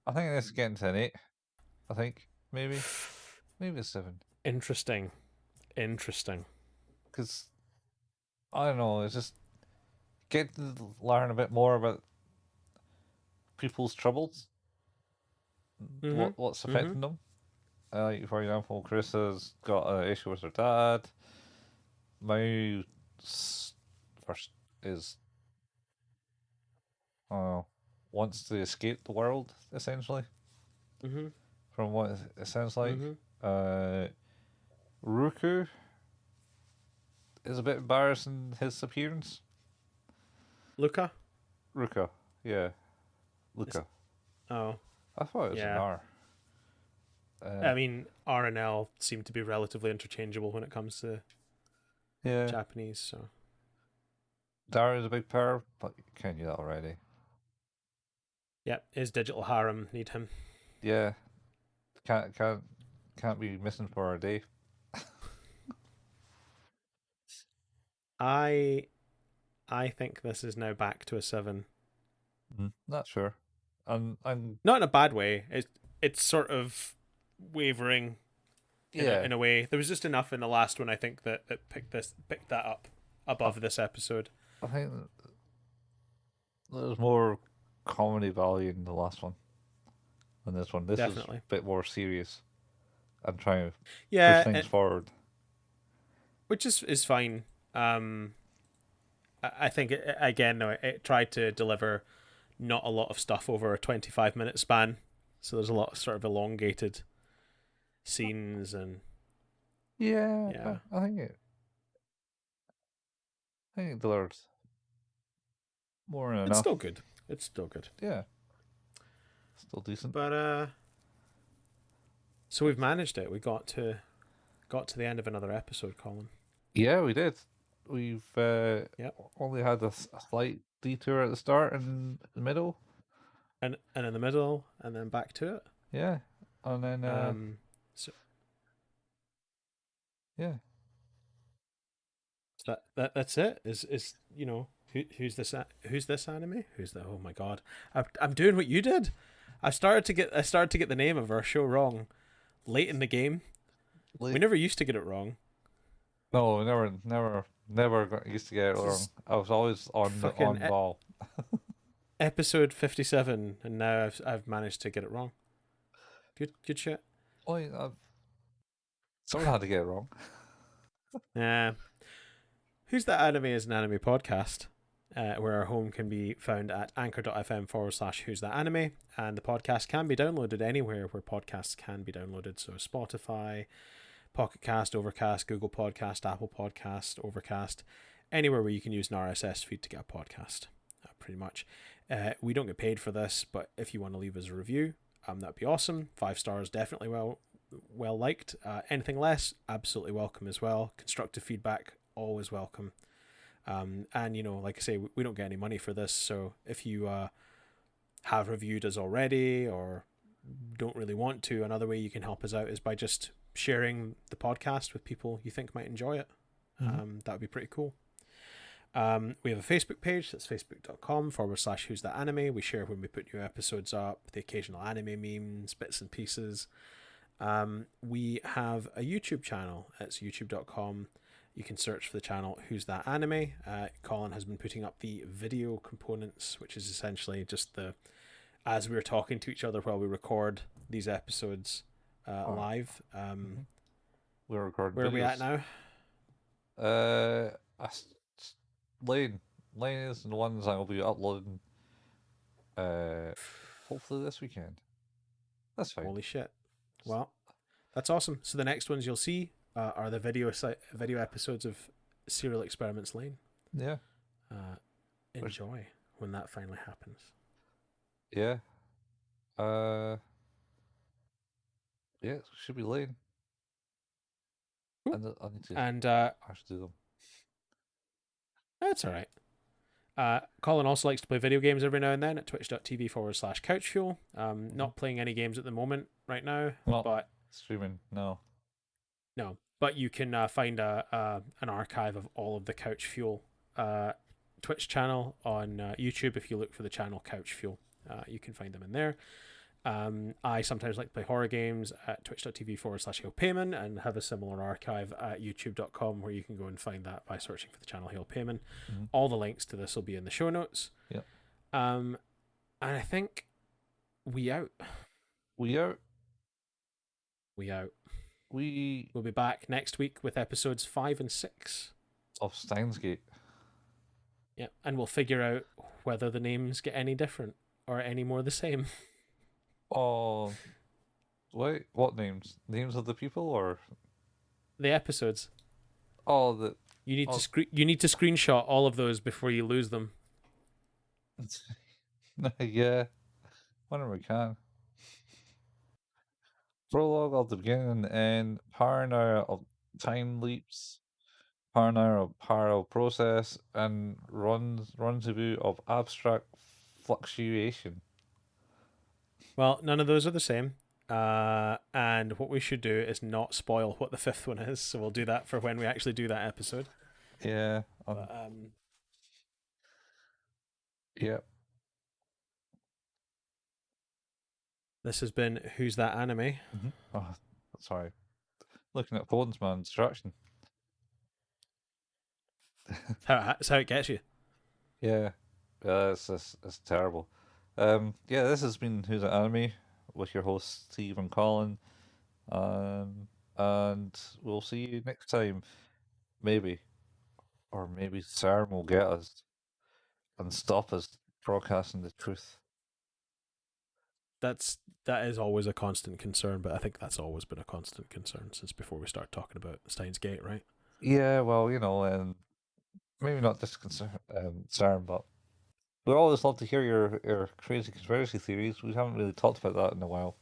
Speaker 1: I think this is getting to an 8. I think maybe a 7.
Speaker 2: Interesting.
Speaker 1: Because I don't know, it's just get to learn a bit more about people's troubles, what's affecting them. Like for example, Chris has got an issue with her dad. My first is wants to escape the world essentially. From what it sounds like, Ruku is a bit embarrassed in his appearance.
Speaker 2: Luca?
Speaker 1: Ruka, yeah, Luca.
Speaker 2: Oh,
Speaker 1: I thought it was an R.
Speaker 2: I mean, R and L seem to be relatively interchangeable when it comes to Japanese. So
Speaker 1: Dara is a big power, but you can't do that already.
Speaker 2: Yeah, his digital harem need him.
Speaker 1: Yeah, can't be missing for a day.
Speaker 2: I think this is now back to a 7.
Speaker 1: Not sure. I'm
Speaker 2: not in a bad way. It's sort of wavering. In a way, there was just enough in the last one. I think that picked that up above this episode.
Speaker 1: I think there's more comedy value in the last one than this one. This
Speaker 2: Definitely
Speaker 1: is a bit more serious and trying to push things forward,
Speaker 2: which is fine. I think it tried to deliver not a lot of stuff over a 25-minute span, so there's a lot of sort of elongated scenes and
Speaker 1: I think it delivered more than enough.
Speaker 2: It's still good.
Speaker 1: Yeah, still decent.
Speaker 2: But so we've managed it. We got to the end of another episode, Colin.
Speaker 1: Yeah, we did. We've only had a slight detour at the start and the middle,
Speaker 2: and in the middle, and then back to it.
Speaker 1: Yeah, and then
Speaker 2: So that's it. Is who's this anime? Who's the oh my god! I'm doing what you did. I started to get the name of our show wrong late in the game. We never used to get it wrong.
Speaker 1: No, never used to get it wrong. I was always on ball.
Speaker 2: Episode 57, and now I've managed to get it wrong. Good shit.
Speaker 1: Well, someone had to get it wrong.
Speaker 2: Yeah. Who's That Anime is an anime podcast, where our home can be found at anchor.fm/Who's That Anime, and the podcast can be downloaded anywhere where podcasts can be downloaded. So Spotify, Pocket Cast, Overcast, Google Podcast, Apple Podcast, Overcast, anywhere where you can use an RSS feed to get a podcast, pretty much. We don't get paid for this, but if you want to leave us a review, that'd be awesome. 5 stars, definitely well liked. Anything less, absolutely welcome as well. Constructive feedback, always welcome. And like I say, we don't get any money for this, so if you have reviewed us already or don't really want to, another way you can help us out is by just sharing the podcast with people you think might enjoy it. That would be pretty cool. We have a Facebook page. That's facebook.com/Who's That Anime. We share when we put new episodes up, the occasional anime memes, bits and pieces. We have a YouTube channel. It's youtube.com. You can search for the channel Who's That Anime. Colin has been putting up the video components, which is essentially just as we're talking to each other while we record these episodes live.
Speaker 1: We're recording.
Speaker 2: Where are we at now?
Speaker 1: Lane is the ones I will be uploading. Hopefully this weekend. That's fine.
Speaker 2: Holy shit! Well, that's awesome. So the next ones you'll see are the video episodes of Serial Experiments Lane.
Speaker 1: Yeah.
Speaker 2: Enjoy when that finally happens.
Speaker 1: Yeah. Yeah, it should be Lane.
Speaker 2: Cool.
Speaker 1: I need to actually do them.
Speaker 2: That's all right. Colin also likes to play video games every now and then at twitch.tv/couchfuel. Not playing any games at the moment right now,
Speaker 1: Not
Speaker 2: but
Speaker 1: streaming, no.
Speaker 2: but you can find an archive of all of the Couch Fuel Twitch channel on YouTube. If you look for the channel Couch Fuel, you can find them in there. I sometimes like to play horror games at twitch.tv/HailPayman and have a similar archive at youtube.com where you can go and find that by searching for the channel Hail Payman. All the links to this will be in the show notes.
Speaker 1: Yep.
Speaker 2: And I think we out.
Speaker 1: We out.
Speaker 2: We'll be back next week with episodes 5 and 6
Speaker 1: of Steins Gate.
Speaker 2: Yeah, and we'll figure out whether the names get any different or any more the same.
Speaker 1: Oh, wait, what names? Names of the people or
Speaker 2: the episodes?
Speaker 1: Oh,
Speaker 2: you need to screenshot all of those before you lose them.
Speaker 1: Yeah, whenever we can. Prologue of the beginning and end, paranoia of time leaps, paranoia of parallel process, and rendezvous of abstract fluctuation.
Speaker 2: Well, none of those are the same. And what we should do is not spoil what the fifth one is, so we'll do that for when we actually do that episode.
Speaker 1: Yeah. Yep.
Speaker 2: This has been Who's That Anime?
Speaker 1: Oh, sorry. Looking at phones, man. Distraction.
Speaker 2: That's how it gets you.
Speaker 1: Yeah. It's terrible. Yeah, this has been Who's That Anime with your host Steve and Colin. And we'll see you next time. Maybe. Or maybe CERN will get us and stop us broadcasting the truth.
Speaker 2: That is always a constant concern, but I think that's always been a constant concern since before we start talking about Steins Gate, right?
Speaker 1: Yeah, well, maybe not this CERN, but we'd always love to hear your crazy conspiracy theories. We haven't really talked about that in a while.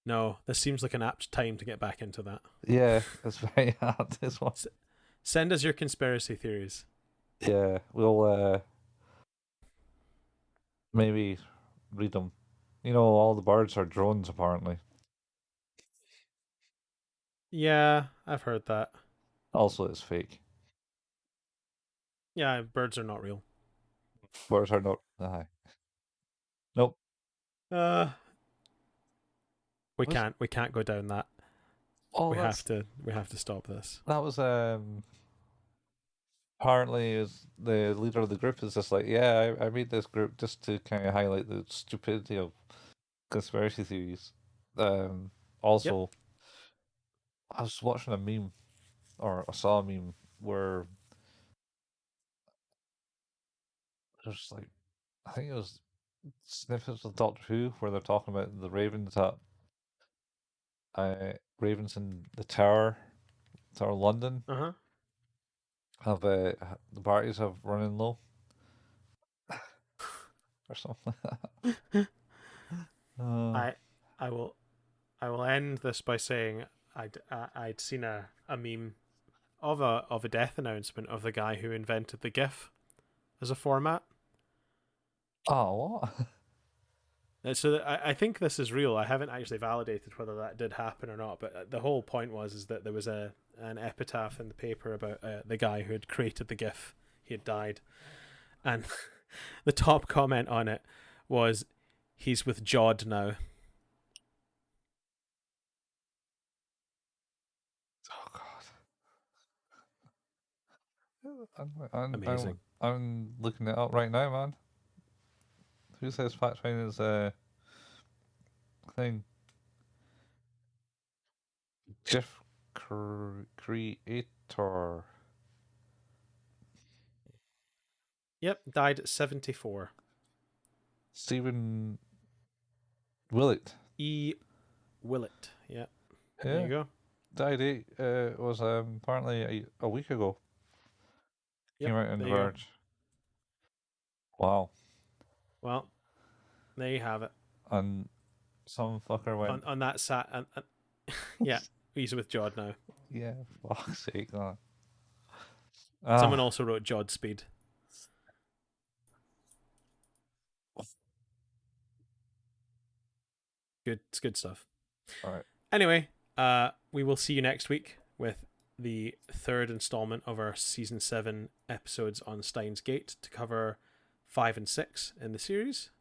Speaker 2: No, this seems like an apt time to get back into that.
Speaker 1: Yeah, it's very hard, this one.
Speaker 2: Send us your conspiracy theories.
Speaker 1: Yeah, we'll maybe read them. All the birds are drones, apparently.
Speaker 2: Yeah, I've heard that.
Speaker 1: Also, it's fake.
Speaker 2: Yeah, birds are not real.
Speaker 1: Birds are not. Nope.
Speaker 2: We can't go down that.
Speaker 1: Oh,
Speaker 2: we have to stop this.
Speaker 1: That was apparently is the leader of the group is just like, yeah, I made this group just to kind of highlight the stupidity of conspiracy theories. Also,
Speaker 2: Yep.
Speaker 1: I was watching a meme, or I saw a meme where there's like, I think it was snippets of Doctor Who where they're talking about the ravens ravens in the Tower London. Have the parties have running low or something like that.
Speaker 2: I will end this by saying I'd seen a meme of a death announcement of the guy who invented the GIF as a format.
Speaker 1: Oh, what?
Speaker 2: So I think this is real. I haven't actually validated whether that did happen or not, but the whole point is that there was an epitaph in the paper about the guy who had created the GIF. He had died, and the top comment on it was, "He's with Jod now."
Speaker 1: Oh God!
Speaker 2: Amazing.
Speaker 1: I'm looking it up right now, man. Who says fact finding is a thing? GIF creator.
Speaker 2: Yep, died at 74.
Speaker 1: Stephen Willett.
Speaker 2: E. Willett. Yep.
Speaker 1: Yeah.
Speaker 2: There you go.
Speaker 1: Died was apparently a week ago.
Speaker 2: Yep,
Speaker 1: Came out in The Verge. Wow.
Speaker 2: Well, there you have it.
Speaker 1: And some fucker went
Speaker 2: on that sat and yeah, he's with Jod now.
Speaker 1: Yeah, fuck's sake, man.
Speaker 2: Someone also wrote Jod Speed. It's good stuff.
Speaker 1: All right.
Speaker 2: Anyway, we will see you next week with the third installment of our season 7 episodes on Steins Gate to cover 5 and 6 in the series.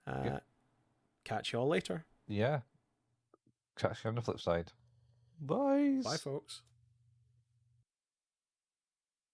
Speaker 1: Yeah.
Speaker 2: Catch you all later.
Speaker 1: Yeah. Catch you on the flip side. Bye.
Speaker 2: Bye, folks.